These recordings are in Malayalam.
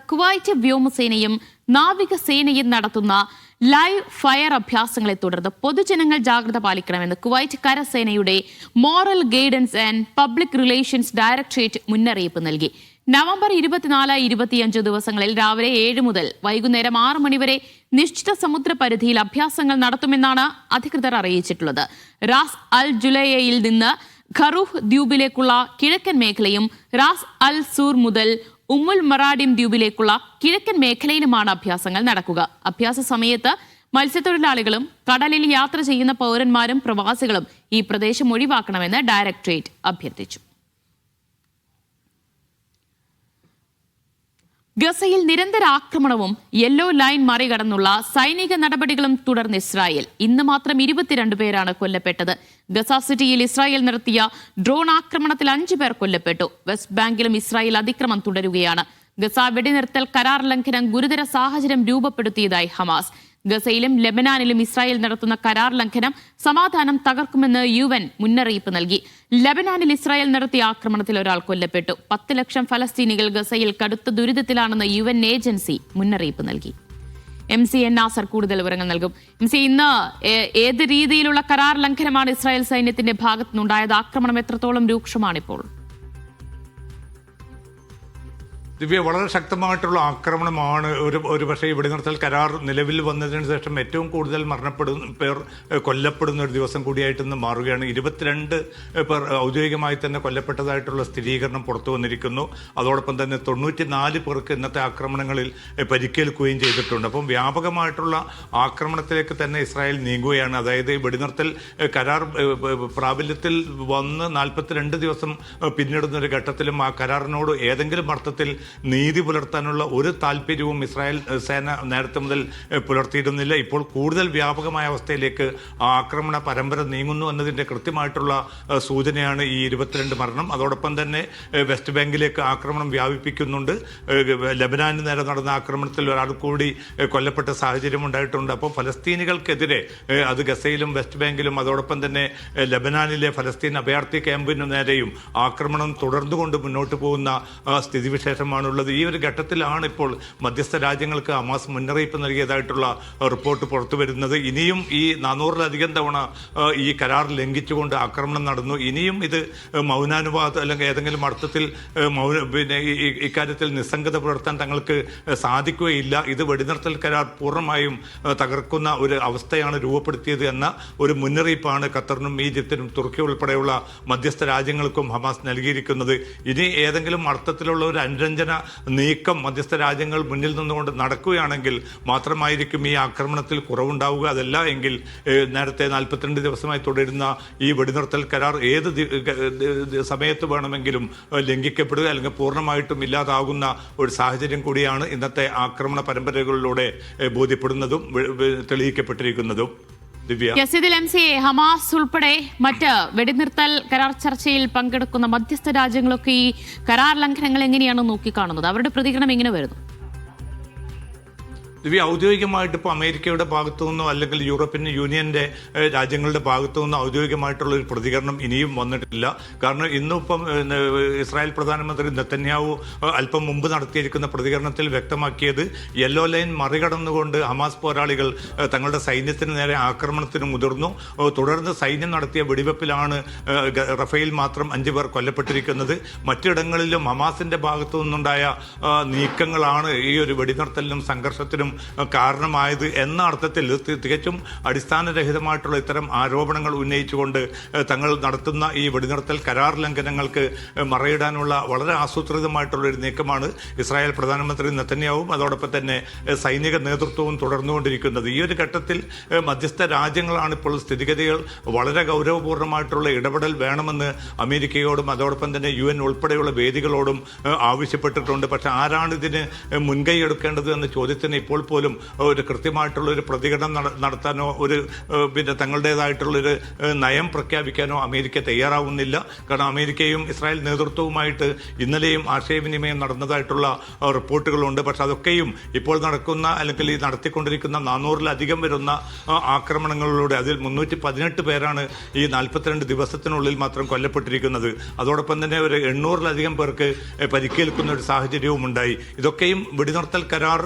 കുവൈറ്റ് വ്യോമസേനയും നാവികസേനയും നടത്തുന്ന ലൈവ് ഫയർ അഭ്യാസങ്ങളെ തുടർന്ന് പൊതുജനങ്ങൾ ജാഗ്രത പാലിക്കണമെന്ന് കുവൈറ്റ് കരസേനയുടെ moral guidance and public relations directorate മുന്നറിയിപ്പ് നൽകി. നവംബർ 24-25 ദിവസങ്ങളിൽ രാവിലെ 7 മുതൽ വൈകുന്നേരം 6 മണിവരെ നിശ്ചിത സമുദ്ര പരിധിയിൽ അഭ്യാസങ്ങൾ നടത്തുമെന്നാണ് അധികൃതർ അറിയിച്ചിട്ടുള്ളത്. റാസ് അൽ ജുലൈയയിൽ നിന്ന് ഖറൂഹ് ദ്വീപിലേക്കുള്ള കിഴക്കൻ മേഖലയും റാസ് അൽ സൂർ മുതൽ ഉമ്മുൽ മറാഡിം ദ്വീപിലേക്കുള്ള കിഴക്കൻ മേഖലയിലുമാണ് അഭ്യാസങ്ങൾ നടക്കുക. അഭ്യാസ സമയത്ത് മത്സ്യത്തൊഴിലാളികളും കടലിൽ യാത്ര ചെയ്യുന്ന പൗരന്മാരും പ്രവാസികളും ഈ പ്രദേശം ഒഴിവാക്കണമെന്ന് ഡയറക്ടറേറ്റ് അഭ്യർത്ഥിച്ചു. ഗസയിൽ നിരന്തര ആക്രമണവും യെല്ലോ ലൈൻ മറികടന്നുള്ള സൈനിക നടപടികളും തുടർന്ന് ഇസ്രായേൽ. ഇന്ന് മാത്രം 22 പേരാണ് കൊല്ലപ്പെട്ടത്. ഗസ സിറ്റിയിൽ ഇസ്രായേൽ നടത്തിയ ഡ്രോൺ ആക്രമണത്തിൽ 5 പേർ കൊല്ലപ്പെട്ടു. വെസ്റ്റ് ബാങ്കിലും ഇസ്രായേൽ അതിക്രമം തുടരുകയാണ്. ഗസ വെടിനിർത്തൽ കരാർ ലംഘനം ഗുരുതര സാഹചര്യം രൂപപ്പെടുത്തിയതായി ഹമാസ്. ഗസയിലും ലെബനാനിലും ഇസ്രായേൽ നടത്തുന്ന കരാർ ലംഘനം സമാധാനം തകർക്കുമെന്ന് UN മുന്നറിയിപ്പ് നൽകി. ലെബനാനിൽ ഇസ്രായേൽ നടത്തിയ ആക്രമണത്തിൽ ഒരാൾ കൊല്ലപ്പെട്ടു. 10 ലക്ഷം ഫലസ്തീനികൾ ഗസയിൽ കടുത്ത ദുരിതത്തിലാണെന്ന് UN ഏജൻസി മുന്നറിയിപ്പ് നൽകി. MC നാസർ കൂടുതൽ വിവരങ്ങൾ നൽകും. MC, ഇന്ന് ഏത് രീതിയിലുള്ള കരാർ ലംഘനമാണ് ഇസ്രായേൽ സൈന്യത്തിന്റെ ഭാഗത്തുനിന്നുണ്ടായത്? ആക്രമണം എത്രത്തോളം രൂക്ഷമാണിപ്പോൾ? ദിവ്യ, വളരെ ശക്തമായിട്ടുള്ള ആക്രമണമാണ്. ഒരു പക്ഷേ ഈ വെടിനിർത്തൽ കരാർ നിലവിൽ വന്നതിന് ശേഷം ഏറ്റവും കൂടുതൽ പേർ കൊല്ലപ്പെടുന്ന ഒരു ദിവസം കൂടിയായിട്ട് ഇന്ന് മാറുകയാണ്. 22 പേർ ഔദ്യോഗികമായി തന്നെ കൊല്ലപ്പെട്ടതായിട്ടുള്ള സ്ഥിരീകരണം പുറത്തു വന്നിരിക്കുന്നു. അതോടൊപ്പം തന്നെ 94 പേർക്ക് ഇന്നത്തെ ആക്രമണങ്ങളിൽ പരിക്കേൽക്കുകയും ചെയ്തിട്ടുണ്ട്. അപ്പം വ്യാപകമായിട്ടുള്ള ആക്രമണത്തിലേക്ക് തന്നെ ഇസ്രായേൽ നീങ്ങുകയാണ്. അതായത് വെടിനിർത്തൽ കരാർ പ്രാബല്യത്തിൽ വന്ന് 42 ദിവസം പിന്നിടുന്ന ഒരു ഘട്ടത്തിലും ആ കരാറിനോട് ഏതെങ്കിലും അർത്ഥത്തിൽ നീതി പുലർത്താനുള്ള ഒരു താല്പര്യവും ഇസ്രായേൽ സേന നേരത്തെ മുതൽ പുലർത്തിയിരുന്നില്ല. ഇപ്പോൾ കൂടുതൽ വ്യാപകമായ അവസ്ഥയിലേക്ക് ആക്രമണ പരമ്പര നീങ്ങുന്നു എന്നതിൻ്റെ കൃത്യമായിട്ടുള്ള സൂചനയാണ് ഈ 22 മരണം. അതോടൊപ്പം തന്നെ വെസ്റ്റ് ബാങ്കിലേക്ക് ആക്രമണം വ്യാപിപ്പിക്കുന്നുണ്ട്. ലെബനാന് നേരെ നടന്ന ആക്രമണത്തിൽ ഒരാൾ കൂടി കൊല്ലപ്പെട്ട സാഹചര്യം ഉണ്ടായിട്ടുണ്ട്. അപ്പോൾ ഫലസ്തീനികൾക്കെതിരെ അത് ഗസയിലും വെസ്റ്റ് ബാങ്കിലും അതോടൊപ്പം തന്നെ ലെബനാനിലെ ഫലസ്തീൻ അഭയാർത്ഥി ക്യാമ്പിനു നേരെയും ആക്രമണം തുടർന്നുകൊണ്ട് മുന്നോട്ട് പോകുന്ന സ്ഥിതിവിശേഷമാണുള്ളത്. ഈ ഒരു ഘട്ടത്തിലാണ് ഇപ്പോൾ മധ്യസ്ഥ രാജ്യങ്ങൾക്ക് ഹമാസ് മുന്നറിയിപ്പ് നൽകിയതായിട്ടുള്ള റിപ്പോർട്ട് പുറത്തു വരുന്നത്. ഇനിയും ഈ 400-ലധികം തവണ ഈ കരാർ ലംഘിച്ചുകൊണ്ട് ആക്രമണം നടന്നു. ഇനിയും ഇത് മൗനാനുവാദം അല്ലെങ്കിൽ ഏതെങ്കിലും അർത്ഥത്തിൽ ഇക്കാര്യത്തിൽ നിസ്സംഗത പുലർത്താൻ തങ്ങൾക്ക് സാധിക്കുകയില്ല. ഇത് വെടിനിർത്തൽ കരാർ പൂർണ്ണമായും തകർക്കുന്ന ഒരു അവസ്ഥയാണ് രൂപപ്പെടുത്തിയത് എന്ന ഒരു മുന്നറിയിപ്പാണ് ഖത്തറിനും ഈജിപ്തിനും തുർക്കി ഉൾപ്പെടെയുള്ള മധ്യസ്ഥ രാജ്യങ്ങൾക്കും ഹമാസ് നൽകിയിരിക്കുന്നത്. ഇനി ഏതെങ്കിലും അർത്ഥത്തിലുള്ള ഒരു അനുരഞ്ജന നീക്കം മധ്യസ്ഥ രാജ്യങ്ങൾ മുന്നിൽ നിന്നുകൊണ്ട് നടക്കുകയാണെങ്കിൽ മാത്രമായിരിക്കും ഈ ആക്രമണത്തിൽ കുറവുണ്ടാവുക. അതല്ല എങ്കിൽ നേരത്തെ 42 ദിവസമായി തുടരുന്ന ഈ വെടിനിർത്തൽ കരാർ ഏത് സമയത്ത് വേണമെങ്കിലും ലംഘിക്കപ്പെടുക അല്ലെങ്കിൽ പൂർണ്ണമായിട്ടും ഇല്ലാതാകുന്ന ഒരു സാഹചര്യം കൂടിയാണ് ഇന്നത്തെ ആക്രമണ പരമ്പരകളിലൂടെ ബോധ്യപ്പെടുന്നതും തെളിയിക്കപ്പെട്ടിരിക്കുന്നതും. ഹമാസ് ഉൾപ്പെടെ മറ്റ് വെടിനിർത്തൽ കരാർ ചർച്ചയിൽ പങ്കെടുക്കുന്ന മധ്യസ്ഥ രാജ്യങ്ങളൊക്കെ ഈ കരാർ ലംഘനങ്ങൾ എങ്ങനെയാണ് നോക്കിക്കാണുന്നത്? അവരുടെ പ്രതികരണം എങ്ങനെ വരുന്നു? ദിവ്യ, ഔദ്യോഗികമായിട്ട് ഇപ്പോൾ അമേരിക്കയുടെ ഭാഗത്തു നിന്നോ അല്ലെങ്കിൽ യൂറോപ്യൻ യൂണിയന്റെ രാജ്യങ്ങളുടെ ഭാഗത്തു നിന്നോ ഔദ്യോഗികമായിട്ടുള്ള ഒരു പ്രതികരണം ഇനിയും വന്നിട്ടില്ല. കാരണം ഇന്നിപ്പം ഇസ്രായേൽ പ്രധാനമന്ത്രി നെതന്യാഹു അല്പം മുമ്പ് നടത്തിയിരിക്കുന്ന പ്രതികരണത്തിൽ വ്യക്തമാക്കിയത് യെല്ലോ ലൈൻ മറികടന്നുകൊണ്ട് ഹമാസ് പോരാളികൾ തങ്ങളുടെ സൈന്യത്തിന് നേരെ ആക്രമണത്തിന് മുതിർന്നു. തുടർന്ന് സൈന്യം നടത്തിയ വെടിവെപ്പിലാണ് റഫേൽ മാത്രം 5 പേർ കൊല്ലപ്പെട്ടിരിക്കുന്നത്. മറ്റിടങ്ങളിലും ഹമാസിന്റെ ഭാഗത്തു നിന്നുണ്ടായ നീക്കങ്ങളാണ് ഈ ഒരു വെടിനിർത്തലിനും സംഘർഷത്തിനും കാരണമായത് എന്ന അർത്ഥത്തിൽ തികച്ചും അടിസ്ഥാനരഹിതമായിട്ടുള്ള ഇത്തരം ആരോപണങ്ങൾ ഉന്നയിച്ചുകൊണ്ട് തങ്ങൾ നടത്തുന്ന ഈ വെടിനിർത്തൽ കരാർ ലംഘനങ്ങൾക്ക് മറയിടാനുള്ള വളരെ ആസൂത്രിതമായിട്ടുള്ള ഒരു നീക്കമാണ് ഇസ്രായേൽ പ്രധാനമന്ത്രി നെതന്യാഹുവും അതോടൊപ്പം തന്നെ സൈനിക നേതൃത്വവും തുടർന്നുകൊണ്ടിരിക്കുന്നത്. ഈ ഒരു ഘട്ടത്തിൽ മധ്യസ്ഥ രാജ്യങ്ങളാണ് ഇപ്പോൾ സ്ഥിതിഗതികൾ വളരെ ഗൗരവപൂർണ്ണമായിട്ടുള്ള ഇടപെടൽ വേണമെന്ന് അമേരിക്കയോടും അതോടൊപ്പം തന്നെ UN ഉൾപ്പെടെയുള്ള വേദികളോടും ആവശ്യപ്പെട്ടിട്ടുണ്ട്. പക്ഷെ ആരാണ് ഇതിന് മുൻകൈ എടുക്കേണ്ടത് എന്ന ചോദ്യത്തിന് ഇപ്പോൾ ഇപ്പോൾ പോലും ഒരു കൃത്യമായിട്ടുള്ള ഒരു പ്രതികരണം നടത്താനോ പിന്നെ തങ്ങളുടേതായിട്ടുള്ളൊരു നയം പ്രഖ്യാപിക്കാനോ അമേരിക്ക തയ്യാറാവുന്നില്ല. കാരണം അമേരിക്കയും ഇസ്രായേൽ നേതൃത്വവുമായിട്ട് ഇന്നലെയും ആശയവിനിമയം നടന്നതായിട്ടുള്ള റിപ്പോർട്ടുകളുണ്ട്. പക്ഷെ അതൊക്കെയും ഇപ്പോൾ നടക്കുന്ന അല്ലെങ്കിൽ ഈ നടത്തിക്കൊണ്ടിരിക്കുന്ന 400-ലധികം വരുന്ന ആക്രമണങ്ങളിലൂടെ അതിൽ 318 പേരാണ് ഈ 42 ദിവസത്തിനുള്ളിൽ മാത്രം കൊല്ലപ്പെട്ടിരിക്കുന്നത്. അതോടൊപ്പം തന്നെ ഒരു 800-ലധികം പേർക്ക് പരിക്കേൽക്കുന്ന ഒരു സാഹചര്യവും ഉണ്ടായി. ഇതൊക്കെയും വെടിനിർത്തൽ കരാർ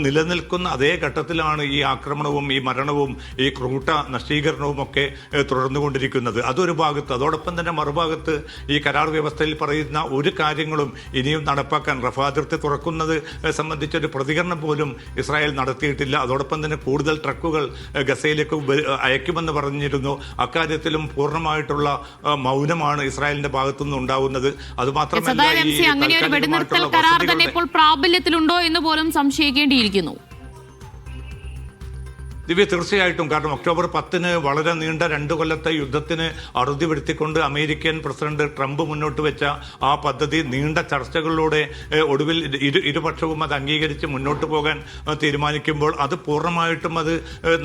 നിലനിൽക്കുന്ന അതേ ഘട്ടത്തിലാണ് ഈ ആക്രമണവും ഈ മരണവും ഈ ക്രൂട്ട നഷ്ടീകരണവും ഒക്കെ തുടർന്നുകൊണ്ടിരിക്കുന്നത്. അതൊരു ഭാഗത്ത്. അതോടൊപ്പം തന്നെ മറുഭാഗത്ത് ഈ കരാർ വ്യവസ്ഥയിൽ പറയുന്ന ഒരു കാര്യങ്ങളും ഇനിയും നടപ്പാക്കാൻ റഫാ അതിർത്തി തുറക്കുന്നത് സംബന്ധിച്ചൊരു പ്രതികരണം പോലും ഇസ്രായേൽ നടത്തിയിട്ടില്ല. അതോടൊപ്പം തന്നെ കൂടുതൽ ട്രക്കുകൾ ഗസയിലേക്ക് അയക്കുമെന്ന് പറഞ്ഞിരുന്നു. അക്കാര്യത്തിലും പൂർണ്ണമായിട്ടുള്ള മൗനമാണ് ഇസ്രായേലിന്റെ ഭാഗത്തുനിന്ന് ഉണ്ടാവുന്നത്. അതുമാത്രമല്ല, അങ്ങനെ ഒരു വെടിനിർത്തൽ കരാർ തന്നെ ഇപ്പോൾ പ്രാബല്യത്തിലുണ്ടോ എന്ന് പോലും സംശയിക്കേണ്ടിയിരിക്കുന്നു. ദിവ്യ, തീർച്ചയായിട്ടും. കാരണം ഒക്ടോബർ 10 വളരെ നീണ്ട 2 കൊല്ലത്തെ യുദ്ധത്തിന് അറുതി വരുത്തിക്കൊണ്ട് അമേരിക്കൻ പ്രസിഡന്റ് ട്രംപ് മുന്നോട്ട് വെച്ച ആ പദ്ധതി നീണ്ട ചർച്ചകളിലൂടെ ഒടുവിൽ ഇരുപക്ഷവും അത് അംഗീകരിച്ച് മുന്നോട്ട് പോകാൻ തീരുമാനിക്കുമ്പോൾ അത് പൂർണ്ണമായിട്ടും അത്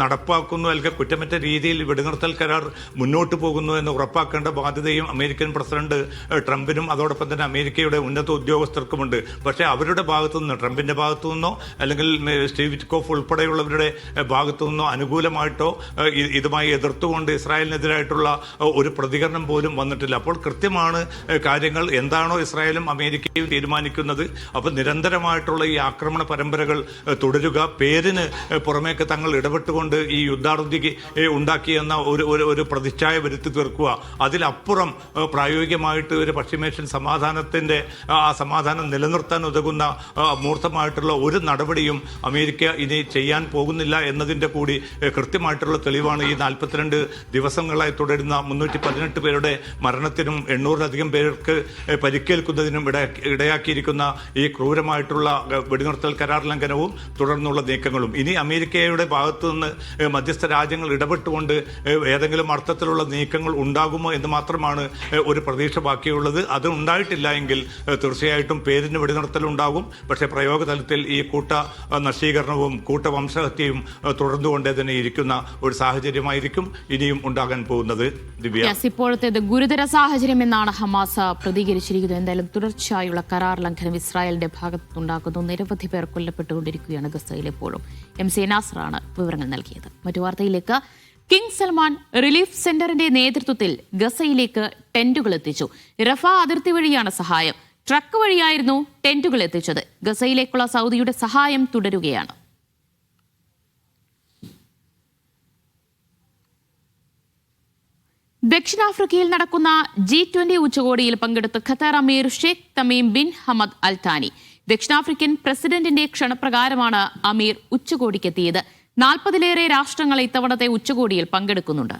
നടപ്പാക്കുന്നു അല്ലെങ്കിൽ കുറ്റമറ്റ രീതിയിൽ വെടിനിർത്തൽ കരാർ മുന്നോട്ട് പോകുന്നു എന്ന് ഉറപ്പാക്കേണ്ട ബാധ്യതയും അമേരിക്കൻ പ്രസിഡന്റ് ട്രംപിനും അതോടൊപ്പം തന്നെ അമേരിക്കയുടെ ഉന്നത ഉദ്യോഗസ്ഥർക്കുമുണ്ട്. പക്ഷേ അവരുടെ ഭാഗത്തുനിന്ന്, ട്രംപിന്റെ ഭാഗത്തുനിന്നോ അല്ലെങ്കിൽ സ്റ്റീവ് വിറ്റ്കോഫ് ഉൾപ്പെടെയുള്ളവരുടെ ഭാഗത്തുനിന്നോ അനുകൂലമായിട്ടോ ഇതുമായി എതിർത്തുകൊണ്ട് ഇസ്രായേലിനെതിരായിട്ടുള്ള ഒരു പ്രതികരണം പോലും വന്നിട്ടില്ല. അപ്പോൾ കൃത്യമാണ് കാര്യങ്ങൾ. എന്താണോ ഇസ്രായേലും അമേരിക്കയും തീരുമാനിക്കുന്നത്, അപ്പോൾ നിരന്തരമായിട്ടുള്ള ഈ ആക്രമണ പരമ്പരകൾ തുടരുക, പേരിന് പുറമേക്ക് തങ്ങൾ ഇടപെട്ടുകൊണ്ട് ഈ യുദ്ധാറുതി ഉണ്ടാക്കിയെന്ന ഒരു പ്രതിച്ഛായ വരുത്തി തീർക്കുക. അതിലപ്പുറം പ്രായോഗികമായിട്ട് ഒരു പശ്ചിമേഷ്യൻ സമാധാനത്തിന്റെ ആ സമാധാനം നിലനിർത്താൻ ഉതകുന്ന മൂർത്തമായിട്ടുള്ള ഒരു നടപടിയും അമേരിക്ക ഇനി ചെയ്യാൻ പോകുന്നില്ല എന്നതിന്റെ കൂടി കൃത്യമായിട്ടുള്ള തെളിവാണ് ഈ 42 ദിവസങ്ങളായി തുടരുന്ന 318 പേരുടെ മരണത്തിനും 800-ലധികം പേർക്ക് പരിക്കേൽക്കുന്നതിനും ഇടയാക്കിയിരിക്കുന്ന ഈ ക്രൂരമായിട്ടുള്ള വെടിനിർത്തൽ കരാർ ലംഘനവും തുടർന്നുള്ള നീക്കങ്ങളും. ഇനി അമേരിക്കയുടെ ഭാഗത്തു നിന്ന് മധ്യസ്ഥ രാജ്യങ്ങൾ ഇടപെട്ടുകൊണ്ട് ഏതെങ്കിലും അർത്ഥത്തിലുള്ള നീക്കങ്ങൾ ഉണ്ടാകുമോ എന്ന് മാത്രമാണ് ഒരു പ്രതീക്ഷ ബാക്കിയുള്ളത്. അത് ഉണ്ടായിട്ടില്ല എങ്കിൽ തീർച്ചയായിട്ടും പേരിന് വെടിനിർത്തലുണ്ടാകും. പക്ഷേ പ്രയോഗതലത്തിൽ ഈ കൂട്ട നശീകരണവും കൂട്ടവംശഹത്യയും തുടർന്നുകൊണ്ടേ തന്നെ ഇരിക്കുന്ന ഒരു സാഹചര്യമായിരിക്കും ഇനിയും ഉണ്ടാകാൻ പോകുന്നത്. ദിവ്യ, ഇപ്പോഴത്തേത് ഗുരുതര സാഹചര്യം എന്നാണ് ഹമാസ് പ്രതികരിച്ചിരിക്കുന്നത്. എന്തായാലും തുടർച്ചയായുള്ള കരാർ ലംഘനം ഇസ്രായേലിന്റെ ഭാഗത്തുണ്ടാക്കുന്നു. നിരവധി പേർ കൊല്ലപ്പെട്ടുകൊണ്ടിരിക്കുകയാണ് ഗസയിൽ എപ്പോഴും. MC നാസറാണ് വിവരങ്ങൾ നൽകിയത്. മറ്റു വാർത്തയിലേക്ക്. കിങ് സൽമാൻ റിലീഫ് സെന്ററിന്റെ നേതൃത്വത്തിൽ ഗസയിലേക്ക് ടെന്റുകൾ എത്തിച്ചു. റഫ അതിർത്തി വഴിയാണ് സഹായം. ട്രക്ക് വഴിയായിരുന്നു ടെന്റുകൾ എത്തിച്ചത്. ഗസയിലേക്കുള്ള സൗദിയുടെ സഹായം തുടരുകയാണ്. ദക്ഷിണാഫ്രിക്കയിൽ നടക്കുന്ന G20 ഉച്ചകോടിയിൽ പങ്കെടുത്ത ഖത്തർ അമീർ Sheikh Tamim bin Hamad Al താനി. ദക്ഷിണാഫ്രിക്കൻ പ്രസിഡന്റിന്റെ ക്ഷണപ്രകാരമാണ് അമീർ ഉച്ചകോടിക്കെത്തിയത്. 40-ലേറെ രാഷ്ട്രങ്ങൾ ഇത്തവണത്തെ ഉച്ചകോടിയിൽ പങ്കെടുക്കുന്നുണ്ട്.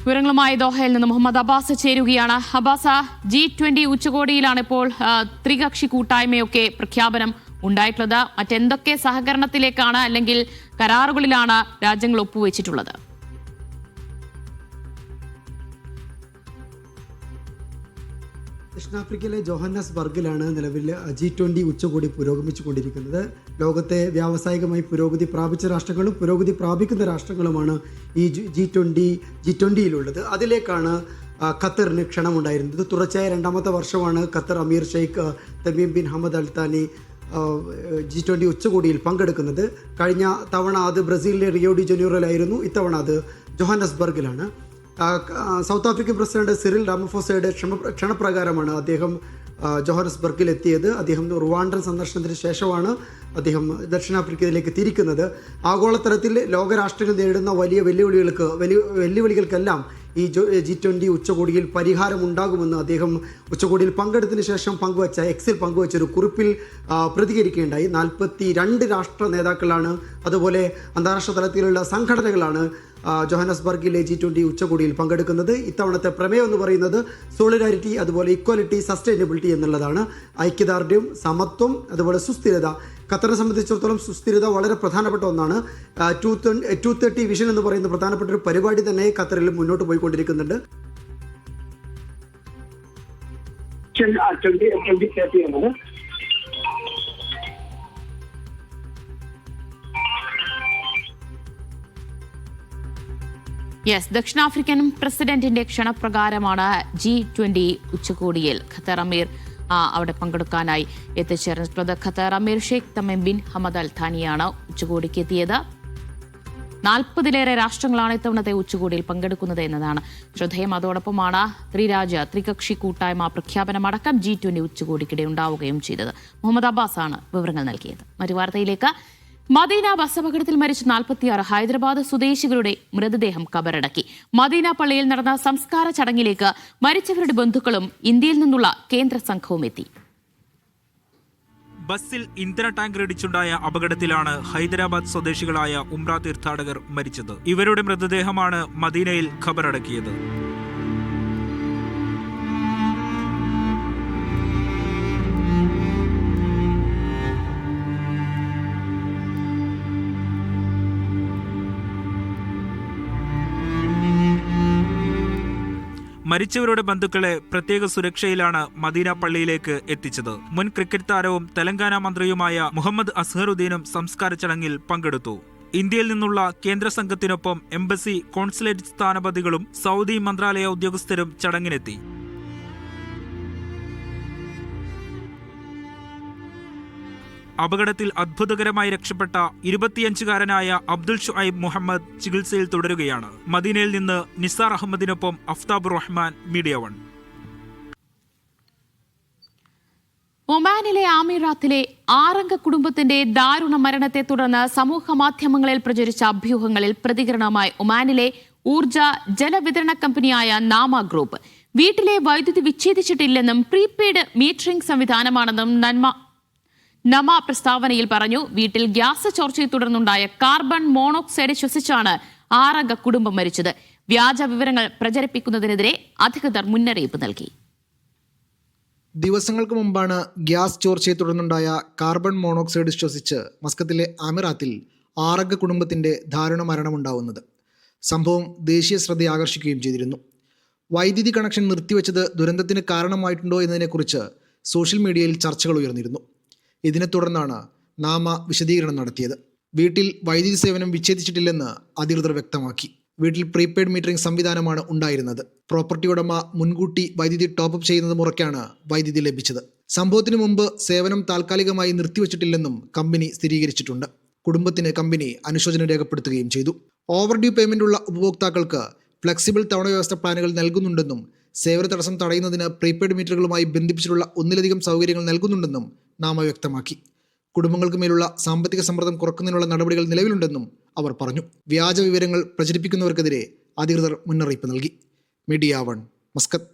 വിവരങ്ങളുമായി ദോഹയിൽ നിന്ന് മുഹമ്മദ് അബ്ബാസ് ചേരുകയാണ്. അബ്ബാസ, G20 ഉച്ചകോടിയിലാണ് ഇപ്പോൾ ത്രികക്ഷി കൂട്ടായ്മയൊക്കെ പ്രഖ്യാപനം ഉണ്ടായിട്ടുള്ളത്. മറ്റെന്തൊക്കെ സഹകരണത്തിലേക്കാണ് അല്ലെങ്കിൽ കരാറുകളിലാണ് രാജ്യങ്ങൾ ഒപ്പുവെച്ചിട്ടുള്ളത്? ദക്ഷിണാഫ്രിക്കയിലെ ജോഹന്നസ്ബർഗിലാണ് നിലവിൽ G20 ഉച്ചകോടി പുരോഗമിച്ചുകൊണ്ടിരിക്കുന്നത്. ലോകത്തെ വ്യാവസായികമായി പുരോഗതി പ്രാപിച്ച രാഷ്ട്രങ്ങളും പുരോഗതി പ്രാപിക്കുന്ന രാഷ്ട്രങ്ങളുമാണ് ഈ G20-യിലുള്ളത്. അതിലേക്കാണ് ഖത്തറിന് ക്ഷണമുണ്ടായിരുന്നത്. തുടർച്ചയായ 2ാമത്തെ വർഷമാണ് ഖത്തർ അമീർ Sheikh Tamim bin Hamad Al താനി G20 ഉച്ചകോടിയിൽ പങ്കെടുക്കുന്നത്. കഴിഞ്ഞ തവണ അത് ബ്രസീലിലെ റിയോ ഡി ജനീറോയിലായിരുന്നു. ഇത്തവണ അത് ജോഹന്നസ്ബർഗിലാണ്. സൗത്ത് ആഫ്രിക്കൻ പ്രസിഡന്റ് സിറിൽ റാമഫോസയുടെ ക്ഷണപ്രകാരമാണ് അദ്ദേഹം ജോഹന്നസ്ബർഗിൽ എത്തിയത്. അദ്ദേഹം റുവാണ്ടൻ സന്ദർശനത്തിന് ശേഷമാണ് അദ്ദേഹം ദക്ഷിണാഫ്രിക്കയിലേക്ക് തിരിക്കുന്നത്. ആഗോളതലത്തിൽ ലോകരാഷ്ട്രങ്ങൾ നേരിടുന്ന വലിയ വെല്ലുവിളികൾക്കെല്ലാം ഈ G20 ഉച്ചകോടിയിൽ പരിഹാരമുണ്ടാകുമെന്ന് അദ്ദേഹം ഉച്ചകോടിയിൽ പങ്കെടുത്തതിന് ശേഷം എക്സിൽ പങ്കുവച്ച ഒരു കുറിപ്പിൽ പ്രതികരിക്കുകയുണ്ടായി. 42 രാഷ്ട്ര നേതാക്കളാണ്, അതുപോലെ അന്താരാഷ്ട്ര തലത്തിലുള്ള സംഘടനകളാണ് ജോഹന്നസ്ബർഗിലെ G20 ഉച്ചകോടിയിൽ പങ്കെടുക്കുന്നത്. ഇത്തവണത്തെ പ്രമേയം എന്ന് പറയുന്നത് സോളിഡാരിറ്റി, അതുപോലെ ഇക്വാലിറ്റി, സസ്റ്റൈനബിലിറ്റി എന്നുള്ളതാണ്. ഐക്യദാർഢ്യം, സമത്വം, അതുപോലെ സുസ്ഥിരത. ഖത്തറിനെ സംബന്ധിച്ചിടത്തോളം സുസ്ഥിരത വളരെ പ്രധാനപ്പെട്ട ഒന്നാണ്. 230 വിഷൻ എന്ന് പറയുന്ന പ്രധാനപ്പെട്ട ഒരു പരിപാടി തന്നെ ഖത്തറിൽ മുന്നോട്ട് പോയിക്കൊണ്ടിരിക്കുന്നുണ്ട്. 2030 എന്നത് യെസ്, ദക്ഷിണാഫ്രിക്കൻ പ്രസിഡന്റിന്റെ ക്ഷണപ്രകാരമാണ് G20 ഉച്ചകോടിയിൽ ഖത്തർ അമീർ അവിടെ പങ്കെടുക്കാനായി എത്തിച്ചേർന്നിട്ടുള്ളത്. ഖത്തർ അമീർ Sheikh Tamim bin Hamad Al ഥാനിയാണ് ഉച്ചകോടിക്ക് എത്തിയത്. 40-ലേറെ രാഷ്ട്രങ്ങളാണ് ഇത്തവണത്തെ ഉച്ചകോടിയിൽ പങ്കെടുക്കുന്നത് എന്നതാണ് ശ്രദ്ധേയം. അതോടൊപ്പമാണ് ത്രികക്ഷി കൂട്ടായ്മ പ്രഖ്യാപനമടക്കം G20 ഉച്ചകോടിക്കിടെ ഉണ്ടാവുകയും ചെയ്തത്. മുഹമ്മദ് അബ്ബാസ് ആണ് വിവരങ്ങൾ നൽകിയത്. മറ്റു വാർത്തയിലേക്ക്. മദീന ബസ് അപകടത്തിൽ മരിച്ച 46 ഹൈദരാബാദ് സ്വദേശികളുടെ മൃതദേഹം കബറടക്കി. മദീന പള്ളിയിൽ നടന്ന സംസ്കാര ചടങ്ങിലേക്ക് മരിച്ചവരുടെ ബന്ധുക്കളും ഇന്ത്യയിൽ നിന്നുള്ള കേന്ദ്ര സംഘവും എത്തി. ബസ്സിൽ ഇന്ധന ടാങ്കർ ഇടിച്ചുണ്ടായ അപകടത്തിലാണ് ഹൈദരാബാദ് സ്വദേശികളായ ഉംറ തീർത്ഥാടകർ മരിച്ചത്. ഇവരുടെ മൃതദേഹമാണ് മദീനയിൽ ഖബറടക്കിയത്. മരിച്ചവരുടെ ബന്ധുക്കളെ പ്രത്യേക സുരക്ഷയിലാണ് മദീന പള്ളിയിലേക്ക് എത്തിച്ചത്. മുൻ ക്രിക്കറ്റ് താരവും തെലങ്കാന മന്ത്രിയുമായ മുഹമ്മദ് അസ്ഹറുദ്ദീനും സംസ്കാര ചടങ്ങിൽ പങ്കെടുത്തു. ഇന്ത്യയിൽ നിന്നുള്ള കേന്ദ്ര സംഘത്തിനൊപ്പം എംബസി, കോൺസുലേറ്റ് സ്ഥാനപതികളും സൗദി മന്ത്രാലയ ഉദ്യോഗസ്ഥരും ചടങ്ങിനെത്തി. അപകടത്തിൽ അത്ഭുതകരമായി രക്ഷപ്പെട്ട 25-കാരനായ അബ്ദുൽ ഷുഐബ് മുഹമ്മദ് ചികിത്സയിൽ തുടരുകയാണ്. മദീനയിൽ നിന്ന് നിസാർ അഹമ്മദിനൊപ്പം അഫ്താബ് റഹ്മാൻ, മീഡിയ 1. ഒമാനിലെ ആമിറാത്തിലെ 6-അംഗ കുടുംബത്തിന്റെ ദാരുണ മരണത്തെ തുടർന്ന് സമൂഹ മാധ്യമങ്ങളിൽ പ്രചരിച്ച അഭ്യൂഹങ്ങളിൽ പ്രതികരണവുമായി ഒമാനിലെ ഊർജ ജലവിതരണ കമ്പനിയായ നാമ ഗ്രൂപ്പ്. വീട്ടിലെ വൈദ്യുതി വിച്ഛേദിച്ചിട്ടില്ലെന്നും പ്രീപെയ്ഡ് മീറ്ററിംഗ് സംവിധാനമാണെന്നും നമ പ്രസ്താവനയിൽ പറഞ്ഞു. വീട്ടിൽ ഗ്യാസ് ചോർച്ചയെ തുടർന്നുണ്ടായ കാർബൺ മോണോക്സൈഡ് ശ്വസിച്ചാണ് 6-അംഗ കുടുംബം മരിച്ചത്. വ്യാജ വിവരങ്ങൾ പ്രചരിപ്പിക്കുന്നതിനെതിരെ അധികൃതർ മുന്നറിയിപ്പ് നൽകി. ദിവസങ്ങൾക്ക് മുമ്പാണ് ഗ്യാസ് ചോർച്ചയെ തുടർന്നുണ്ടായ കാർബൺ മോണോക്സൈഡ് ശ്വസിച്ച് മസ്കത്തിലെ ആമിറാത്തിൽ 6-അംഗ കുടുംബത്തിന്റെ ദാരുണ മരണമുണ്ടാവുന്നത്. സംഭവം ദേശീയ ശ്രദ്ധ ആകർഷിക്കുകയും ചെയ്തിരുന്നു. വൈദ്യുതി കണക്ഷൻ നിർത്തിവെച്ചത് ദുരന്തത്തിന് കാരണമായിട്ടുണ്ടോ എന്നതിനെക്കുറിച്ച് സോഷ്യൽ മീഡിയയിൽ ചർച്ചകൾ ഉയർന്നിരുന്നു. ഇതിനെ തുടർന്നാണ് നാമ വിശദീകരണം നടത്തിയത്. വീട്ടിൽ വൈദ്യുതി സേവനം വിച്ഛേദിച്ചിട്ടില്ലെന്ന് അധികൃതർ വ്യക്തമാക്കി. വീട്ടിൽ പ്രീപെയ്ഡ് മീറ്ററിംഗ് സംവിധാനമാണ് ഉണ്ടായിരുന്നത്. പ്രോപ്പർട്ടി ഉടമ മുൻകൂട്ടി വൈദ്യുതി ടോപ്പപ്പ് ചെയ്യുന്നത് മുറയ്ക്കാണ് വൈദ്യുതി ലഭിച്ചത്. സംഭവത്തിന് മുമ്പ് സേവനം താൽക്കാലികമായി നിർത്തിവച്ചിട്ടില്ലെന്നും കമ്പനി സ്ഥിരീകരിച്ചിട്ടുണ്ട്. കുടുംബത്തിന് കമ്പനി അനുശോചനം രേഖപ്പെടുത്തുകയും ചെയ്തു. ഓവർഡ്യൂ പേയ്മെന്റ് ഉള്ള ഉപഭോക്താക്കൾക്ക് ഫ്ലെക്സിബിൾ തവണ വ്യവസ്ഥ പ്ലാനുകൾ നൽകുന്നുണ്ടെന്നും സേവന തടസ്സം തടയുന്നതിന് പ്രീപെയ്ഡ് മീറ്ററുകളുമായി ബന്ധിപ്പിച്ചിട്ടുള്ള ഒന്നിലധികം സൗകര്യങ്ങൾ നൽകുന്നുണ്ടെന്നും നാമ വ്യക്തമാക്കി. കുടുംബങ്ങൾക്ക് മേലുള്ള സാമ്പത്തിക സമ്മർദ്ദം കുറക്കുന്നതിനുള്ള നടപടികൾ നിലവിലുണ്ടെന്നും അവർ പറഞ്ഞു. വ്യാജ വിവരങ്ങൾ പ്രചരിപ്പിക്കുന്നവർക്കെതിരെ അധികൃതർ മുന്നറിയിപ്പ് നൽകി. Media 1, Muscat.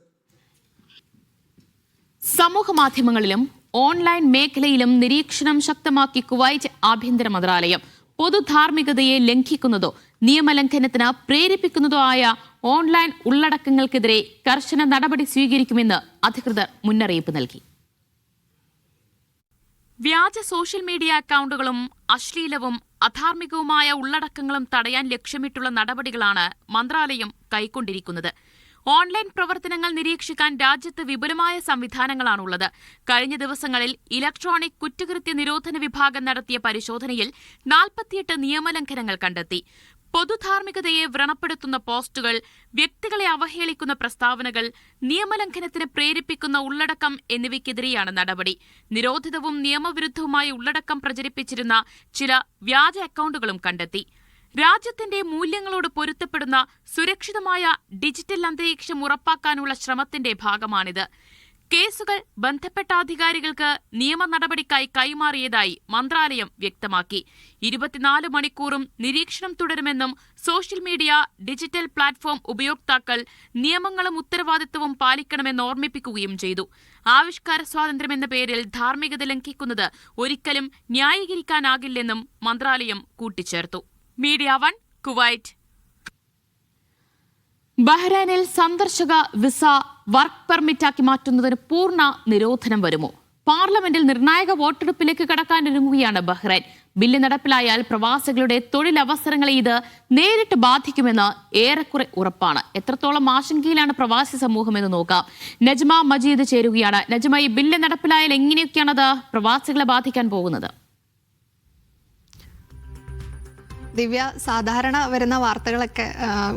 സമൂഹ മാധ്യമങ്ങളിലും ഓൺലൈൻ മേഖലയിലും നിരീക്ഷണം ശക്തമാക്കി കുവൈറ്റ് ആഭ്യന്തര മന്ത്രാലയം. പൊതുധാർമ്മികതയെ ലംഘിക്കുന്നതോ നിയമലംഘനത്തിന് പ്രേരിപ്പിക്കുന്നതോ ആയ ഓൺലൈൻ ഉള്ളടക്കങ്ങൾക്കെതിരെ കർശന നടപടി സ്വീകരിക്കുമെന്ന് അധികൃതർ മുന്നറിയിപ്പ് നൽകി. വ്യാജ സോഷ്യൽ മീഡിയ അക്കൗണ്ടുകളും അശ്ലീലവും അധാർമികവുമായ ഉള്ളടക്കങ്ങളും തടയാൻ ലക്ഷ്യമിട്ടുള്ള നടപടികളാണ് മന്ത്രാലയം കൈക്കൊണ്ടിരിക്കുന്നത്. ഓൺലൈൻ പ്രവർത്തനങ്ങൾ നിരീക്ഷിക്കാൻ രാജ്യത്ത് വിപുലമായ സംവിധാനങ്ങളാണുള്ളത്. കഴിഞ്ഞ ദിവസങ്ങളിൽ ഇലക്ട്രോണിക് കുറ്റകൃത്യ നിരോധന വിഭാഗം നടത്തിയ പരിശോധനയിൽ 48 നിയമലംഘനങ്ങൾ കണ്ടെത്തി. പൊതുധാർമ്മികതയെ വ്രണപ്പെടുത്തുന്ന പോസ്റ്റുകൾ, വ്യക്തികളെ അവഹേളിക്കുന്ന പ്രസ്താവനകൾ, നിയമലംഘനത്തിന് പ്രേരിപ്പിക്കുന്ന ഉള്ളടക്കം എന്നിവയ്ക്കെതിരെയാണ് നടപടി. നിരോധിതവും നിയമവിരുദ്ധവുമായ ഉള്ളടക്കം പ്രചരിപ്പിച്ചിരുന്ന ചില വ്യാജ അക്കൗണ്ടുകളും കണ്ടെത്തി. രാജ്യത്തിന്റെ മൂല്യങ്ങളോട് പൊരുത്തപ്പെടുന്ന സുരക്ഷിതമായ ഡിജിറ്റൽ അന്തരീക്ഷം ഉറപ്പാക്കാനുള്ള ശ്രമത്തിന്റെ ഭാഗമാണിത്. കേസുകൾ ബന്ധപ്പെട്ട അധികാരികൾക്ക് നിയമ നടപടിക്കായി കൈമാറിയതായി മന്ത്രാലയം വ്യക്തമാക്കി. 24 മണിക്കൂറും നിരീക്ഷണം തുടരുമെന്നും സോഷ്യൽ മീഡിയ, ഡിജിറ്റൽ പ്ലാറ്റ്ഫോം ഉപയോക്താക്കൾ നിയമങ്ങളും ഉത്തരവാദിത്വവും പാലിക്കണമെന്ന് ഓർമ്മിപ്പിക്കുകയും ചെയ്തു. ആവിഷ്കാര സ്വാതന്ത്ര്യമെന്ന പേരിൽ ധാർമ്മികത ലംഘിക്കുന്നത് ഒരിക്കലും ന്യായീകരിക്കാനാകില്ലെന്നും മന്ത്രാലയം കൂട്ടിച്ചേർത്തു. Media 1, Kuwait. ബഹ്റൈനിൽ സന്ദർശക വിസ വർക്ക് പെർമിറ്റാക്കി മാറ്റുന്നതിന് പൂർണ്ണ നിരോധനം വരുമോ? പാർലമെന്റിൽ നിർണായക വോട്ടെടുപ്പിലേക്ക് കടക്കാനൊരുങ്ങുകയാണ് ബഹ്റൈൻ. ബില്ല് നടപ്പിലായാൽ പ്രവാസികളുടെ തൊഴിലവസരങ്ങളെ ഇത് നേരിട്ട് ബാധിക്കുമെന്ന് ഏറെക്കുറെ ഉറപ്പാണ്. എത്രത്തോളം ആശങ്കയിലാണ് പ്രവാസി സമൂഹം എന്ന് നോക്കാം. നജ്മ മജീദ് ചേരുകയാണ്. നജ്മ, ഈ ബില്ല് നടപ്പിലായാൽ എങ്ങനെയൊക്കെയാണത് പ്രവാസികളെ ബാധിക്കാൻ പോകുന്നത്? ദിവ്യ, സാധാരണ വരുന്ന വാർത്തകളൊക്കെ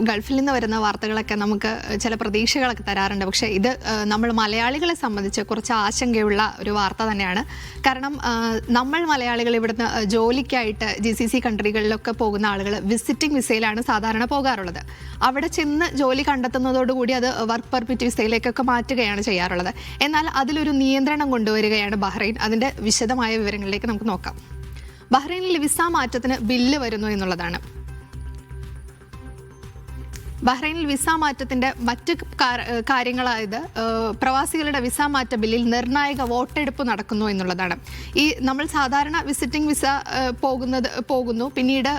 ഗൾഫിൽ നിന്ന് വരുന്ന വാർത്തകളൊക്കെ നമുക്ക് ചില പ്രതീക്ഷകളൊക്കെ തരാറുണ്ട്. പക്ഷേ ഇത് നമ്മൾ മലയാളികളെ സംബന്ധിച്ച് കുറച്ച് ആശങ്കയുള്ള ഒരു വാർത്ത തന്നെയാണ്. കാരണം നമ്മൾ മലയാളികൾ ഇവിടുന്ന് ജോലിക്കായിട്ട് GCC കൺട്രികളിലൊക്കെ പോകുന്ന ആളുകൾ വിസിറ്റിംഗ് വിസയിലാണ് സാധാരണ പോകാറുള്ളത്. അവിടെ ചെന്ന് ജോലി കണ്ടെത്തുന്നതോടുകൂടി അത് വർക്ക് പെർമിറ്റ് വിസയിലേക്കൊക്കെ മാറ്റുകയാണ് ചെയ്യാറുള്ളത്. എന്നാൽ അതിലൊരു നിയന്ത്രണം കൊണ്ടുവരികയാണ് ബഹ്റൈൻ. അതിൻ്റെ വിശദമായ വിവരങ്ങളിലേക്ക് നമുക്ക് നോക്കാം. ബഹ്റൈനിൽ വിസ മാറ്റത്തിന് ബില്ല് വരുന്നു എന്നുള്ളതാണ്. ബഹ്റൈനിൽ വിസ മാറ്റത്തിൻ്റെ മറ്റ് കാര്യങ്ങളായത് പ്രവാസികളുടെ വിസ മാറ്റ ബില്ലിൽ നിർണായക വോട്ടെടുപ്പ് നടക്കുന്നു എന്നുള്ളതാണ്. ഈ നമ്മൾ സാധാരണ വിസിറ്റിംഗ് വിസ പോകുന്നു, പിന്നീട്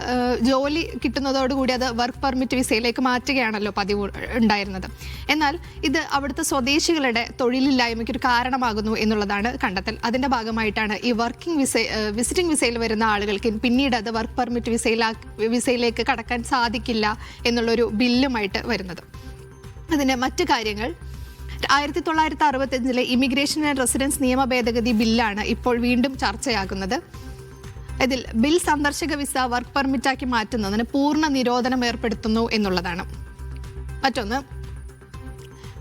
ജോലി കിട്ടുന്നതോടുകൂടി അത് വർക്ക് പെർമിറ്റ് വിസയിലേക്ക് മാറ്റുകയാണല്ലോ പതിവ് ഉണ്ടായിരുന്നത്. എന്നാൽ ഇത് അവിടുത്തെ സ്വദേശികളുടെ തൊഴിലില്ലായ്മയ്ക്ക് ഒരു കാരണമാകുന്നു എന്നുള്ളതാണ് കണ്ടെത്തൽ. അതിൻ്റെ ഭാഗമായിട്ടാണ് ഈ വിസിറ്റിംഗ് വിസയിൽ വരുന്ന ആളുകൾക്ക് പിന്നീട് അത് വർക്ക് പെർമിറ്റ് വിസയിലേക്ക് കടക്കാൻ സാധിക്കില്ല എന്നുള്ളൊരു ബില്ലുമായിട്ട് വരുന്നത്. അതിൻ്റെ മറ്റ് കാര്യങ്ങൾ 1965 ഇമിഗ്രേഷൻ ആൻഡ് റെസിഡൻസ് നിയമ ഭേദഗതി ബില്ലാണ് ഇപ്പോൾ വീണ്ടും ചർച്ചയാകുന്നത്. ഇതിൽ ബിൽ സന്ദർശക വിസ വർക്ക് പെർമിറ്റാക്കി മാറ്റുന്നതിന് പൂർണ്ണ നിരോധനം ഏർപ്പെടുത്തുന്നു എന്നുള്ളതാണ്. മറ്റൊന്ന്,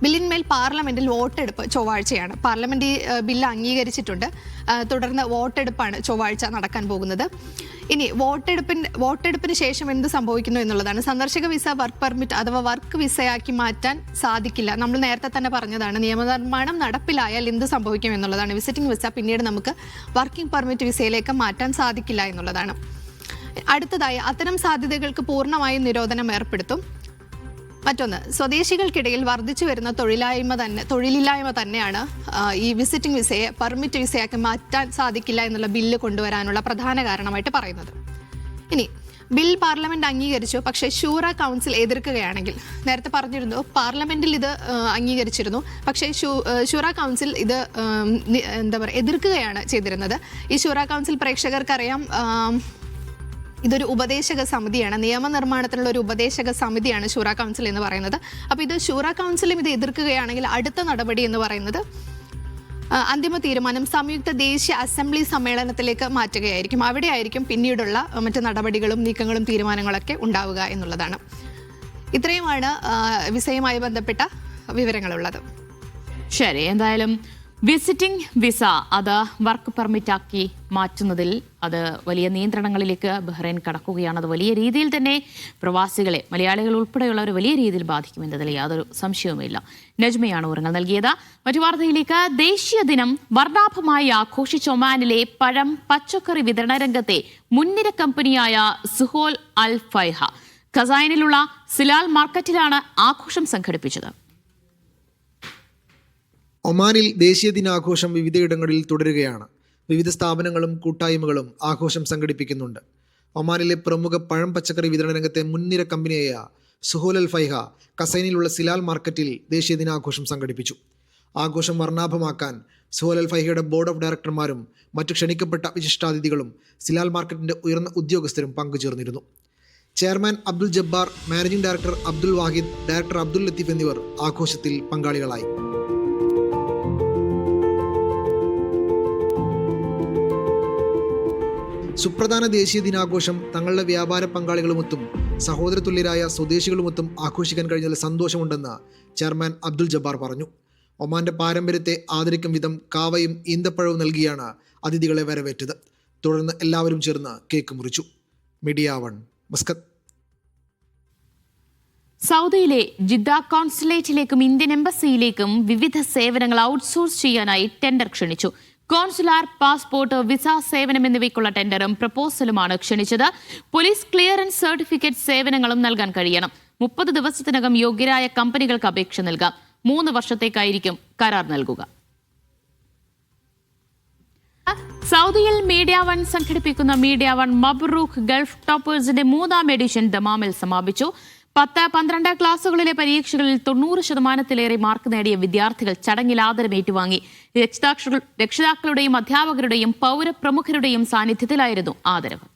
ബില്ലിന്മേൽ പാർലമെന്റിൽ വോട്ടെടുപ്പ് ചൊവ്വാഴ്ചയാണ്. പാർലമെന്റ് ഈ ബില്ല് അംഗീകരിച്ചിട്ടുണ്ട്. തുടർന്ന് വോട്ടെടുപ്പാണ് ചൊവ്വാഴ്ച നടക്കാൻ പോകുന്നത്. ഇനി വോട്ടെടുപ്പിന് ശേഷം എന്ത് സംഭവിക്കുന്നു എന്നുള്ളതാണ്. സന്ദർശക വിസ വർക്ക് പെർമിറ്റ് അഥവാ വർക്ക് വിസയാക്കി മാറ്റാൻ സാധിക്കില്ല. നമ്മൾ നേരത്തെ തന്നെ പറഞ്ഞതാണ്, നിയമനിർമ്മാണം നടപ്പിലായാൽ എന്ത് സംഭവിക്കും എന്നുള്ളതാണ്. വിസിറ്റിംഗ് വിസ പിന്നീട് നമുക്ക് വർക്കിംഗ് പെർമിറ്റ് വിസയിലേക്ക് മാറ്റാൻ സാധിക്കില്ല എന്നുള്ളതാണ്. അടുത്തതായി, അത്തരം സാധ്യതകൾക്ക് പൂർണ്ണമായും നിരോധനം ഏർപ്പെടുത്തും. മറ്റൊന്ന്, സ്വദേശികൾക്കിടയിൽ വർദ്ധിച്ചു വരുന്ന തൊഴിലില്ലായ്മ തന്നെയാണ് ഈ വിസിറ്റിംഗ് വിസയെ പെർമിറ്റ് വിസയാക്കി മാറ്റാൻ സാധിക്കില്ല എന്നുള്ള ബില്ല് കൊണ്ടുവരാനുള്ള പ്രധാന കാരണമായിട്ട് പറയുന്നത്. ഇനി ബിൽ പാർലമെന്റ് അംഗീകരിച്ചു, പക്ഷേ ശൂറ കൗൺസിൽ എതിർക്കുകയാണെങ്കിൽ, നേരത്തെ പറഞ്ഞിരുന്നു പാർലമെന്റിൽ ഇത് അംഗീകരിച്ചിരുന്നു, പക്ഷേ ശൂറ കൗൺസിൽ ഇത് എതിർക്കുകയാണ് ചെയ്തിരുന്നത്. ഈ ശൂറ കൗൺസിൽ പ്രേക്ഷകർക്കറിയാം, ഇതൊരു ഉപദേശക സമിതിയാണ്. നിയമനിർമ്മാണത്തിനുള്ള ഒരു ഉപദേശക സമിതിയാണ് ശൂറ കൗൺസിൽ എന്ന് പറയുന്നത്. അപ്പോൾ ഇത് ശൂറ കൗൺസിലും ഇത് എതിർക്കുകയാണെങ്കിൽ അടുത്ത നടപടി എന്ന് പറയുന്നത് അന്തിമ തീരുമാനം സംയുക്ത ദേശീയ അസംബ്ലി സമ്മേളനത്തിലേക്ക് മാറ്റുകയായിരിക്കും. അവിടെയായിരിക്കും പിന്നീടുള്ള മറ്റ് നടപടികളും നീക്കങ്ങളും തീരുമാനങ്ങളൊക്കെ ഉണ്ടാവുക എന്നുള്ളതാണ്. ഇത്രയുമാണ് വിസയുമായി ബന്ധപ്പെട്ട വിവരങ്ങളുള്ളത്. ശരി, എന്തായാലും വിസിറ്റിംഗ് വിസ അത് വർക്ക് പെർമിറ്റാക്കി മാറ്റുന്നതിൽ അത് വലിയ നിയന്ത്രണങ്ങളിലേക്ക് ബഹ്റൈൻ കടക്കുകയാണ്. അത് വലിയ രീതിയിൽ തന്നെ പ്രവാസികളെ, മലയാളികൾ ഉൾപ്പെടെയുള്ളവർ വലിയ രീതിയിൽ ബാധിക്കുമെന്നതിൽ യാതൊരു സംശയവുമില്ല. നജ്മയാണ് വിവരങ്ങൾ നൽകിയത്. മറ്റു വാർത്തയിലേക്ക്, ദേശീയ ദിനം വർണ്ണാഭമായി ആഘോഷിച്ച ഒമാനിലെ പഴം പച്ചക്കറി വിതരണ രംഗത്തെ മുൻനിര കമ്പനിയായ സുഹോൽ അൽ ഫൈഹ ഖസാനിലുള്ള സിലാൽ മാർക്കറ്റിലാണ് ആഘോഷം സംഘടിപ്പിച്ചത്. ഒമാനിൽ ദേശീയ ദിനാഘോഷം വിവിധയിടങ്ങളിൽ തുടരുകയാണ്. വിവിധ സ്ഥാപനങ്ങളും കൂട്ടായ്മകളും ആഘോഷം സംഘടിപ്പിക്കുന്നുണ്ട്. ഒമാനിലെ പ്രമുഖ പഴം പച്ചക്കറി വിതരണ രംഗത്തെ മുൻനിര കമ്പനിയായ സുഹോൽ അൽ ഫൈഹ ഖസൈനിലുള്ള സിലാൽ മാർക്കറ്റിൽ ദേശീയ ദിനാഘോഷം സംഘടിപ്പിച്ചു. ആഘോഷം വർണ്ണാഭമാക്കാൻ സുഹോൽ അൽ ഫൈഹയുടെ ബോർഡ് ഓഫ് ഡയറക്ടർമാരും മറ്റു ക്ഷണിക്കപ്പെട്ട വിശിഷ്ടാതിഥികളും സിലാൽ മാർക്കറ്റിന്റെ ഉയർന്ന ഉദ്യോഗസ്ഥരും പങ്കുചേർന്നിരുന്നു. Chairman Abdul Jabbar, managing director Abdul Wahid, director Abdul Latheef എന്നിവർ ആഘോഷത്തിൽ പങ്കാളികളായി. സുപ്രധാന ദേശീയ ദിനാഘോഷം തങ്ങളുടെ വ്യാപാര പങ്കാളികളുമൊത്തും സഹോദരതുല്യരായ സ്വദേശികളുമൊത്തും ആഘോഷിക്കാൻ കഴിഞ്ഞതിൽ സന്തോഷമുണ്ടെന്ന് ചെയർമാൻ അബ്ദുൽ ജബ്ബാർ പറഞ്ഞു. ഒമാന്റെ പാരമ്പര്യത്തെ ആദരിക്കും വിധം കാവയും ഈന്തപ്പഴവും നൽകിയാണ് അതിഥികളെ വരവേറ്റത്. തുടർന്ന് എല്ലാവരും ചേർന്ന് കേക്ക് മുറിച്ചു. Media 1 Muscat. സൗദിയിലെ ജിദ്ദ കോൺസുലേറ്റിലേക്കും ഇന്ത്യൻ എംബസിയിലേക്കും വിവിധ സേവനങ്ങൾ ഔട്ട്സോഴ്സ് ചെയ്യാനായി ടെൻഡർ ക്ഷണിച്ചു. കോൺസുലാർ, പാസ്പോർട്ട്, വിസ സേവനം എന്നിവയ്ക്കുള്ള ടെൻഡറും പ്രപ്പോസലുമാണ് ക്ഷണിച്ചത്. പോലീസ് ക്ലിയറൻസ് സർട്ടിഫിക്കറ്റ് സേവനങ്ങളും നൽകാൻ കഴിയണം. 30 ദിവസത്തിനകം യോഗ്യരായ കമ്പനികൾക്ക് അപേക്ഷ നൽകാം. 3 വർഷത്തേക്കായിരിക്കും കരാർ നൽകുക. സൗദിയിൽ മീഡിയ 1 സംഘടിപ്പിക്കുന്ന മീഡിയ 1 മബ്രൂഖ് ഗൾഫ് ടോപ്പേഴ്സിന്റെ 3ാം എഡിഷൻ ദമാമിൽ സമാപിച്ചു. 10, 12 ക്ലാസുകളിലെ പരീക്ഷകളിൽ 90% മാർക്ക് നേടിയ വിദ്യാർത്ഥികൾ ചടങ്ങിൽ ആദരം ഏറ്റുവാങ്ങി. രക്ഷിതാക്കളുടെയും അധ്യാപകരുടെയും പൗരപ്രമുഖരുടെയും സാന്നിധ്യത്തിലായിരുന്നു ആദരവ്.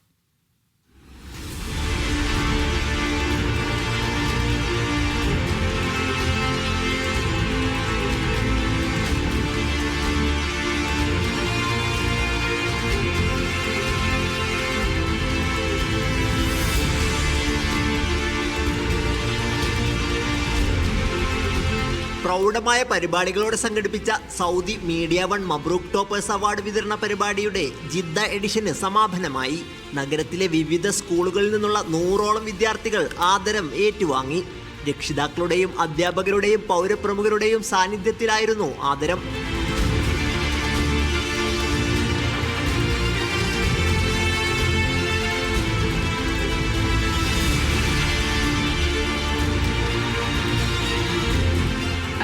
പ്രൗഢമായ പരിപാടികളോടെ സംഘടിപ്പിച്ച Saudi media one മബ്രൂക്ക് toppers award വിതരണ പരിപാടിയുടെ ജിദ്ദ എഡിഷന് സമാപനമായി. നഗരത്തിലെ വിവിധ സ്കൂളുകളിൽ നിന്നുള്ള 100ഓളം വിദ്യാർത്ഥികൾ ആദരം ഏറ്റുവാങ്ങി. രക്ഷിതാക്കളുടെയും അധ്യാപകരുടെയും പൗരപ്രമുഖരുടെയും സാന്നിധ്യത്തിലായിരുന്നു ആദരം.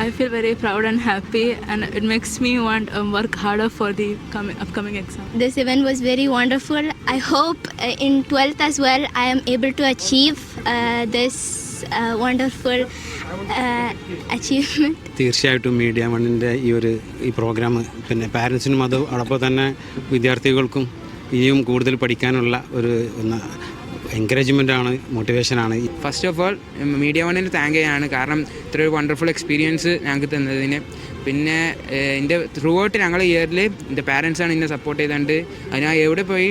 I feel very proud and happy, and it makes me want to work harder for the upcoming exam. This event was very wonderful. I hope in 12th as well I am able to achieve this wonderful achievement. തീർച്ചയായിട്ടും മീഡിയ വണ്ണിൻ്റെ ഈ പ്രോഗ്രാം പിന്നെ പാരൻസിനും അതോടൊപ്പം തന്നെ വിദ്യാർത്ഥികൾക്കും ഇനിയും കൂടുതൽ പഠിക്കാനുള്ള ഒരു എൻകറേജ്മെൻ്റ് ആണ്, മോട്ടിവേഷനാണ്. ഫസ്റ്റ് ഓഫ് ഓൾ മീഡിയ വണ്ണിന് താങ്ക് ചെയ്യാണ്, കാരണം ഇത്ര ഒരു വണ്ടർഫുൾ എക്സ്പീരിയൻസ് ഞങ്ങൾക്ക് തന്നതിന്. പിന്നെ എൻ്റെ ത്രൂ ഔട്ട് ഞങ്ങൾ ഇയറിൽ എൻ്റെ പാരൻസാണ് എന്നെ സപ്പോർട്ട് ചെയ്തുകൊണ്ട് ഞാൻ എവിടെ പോയി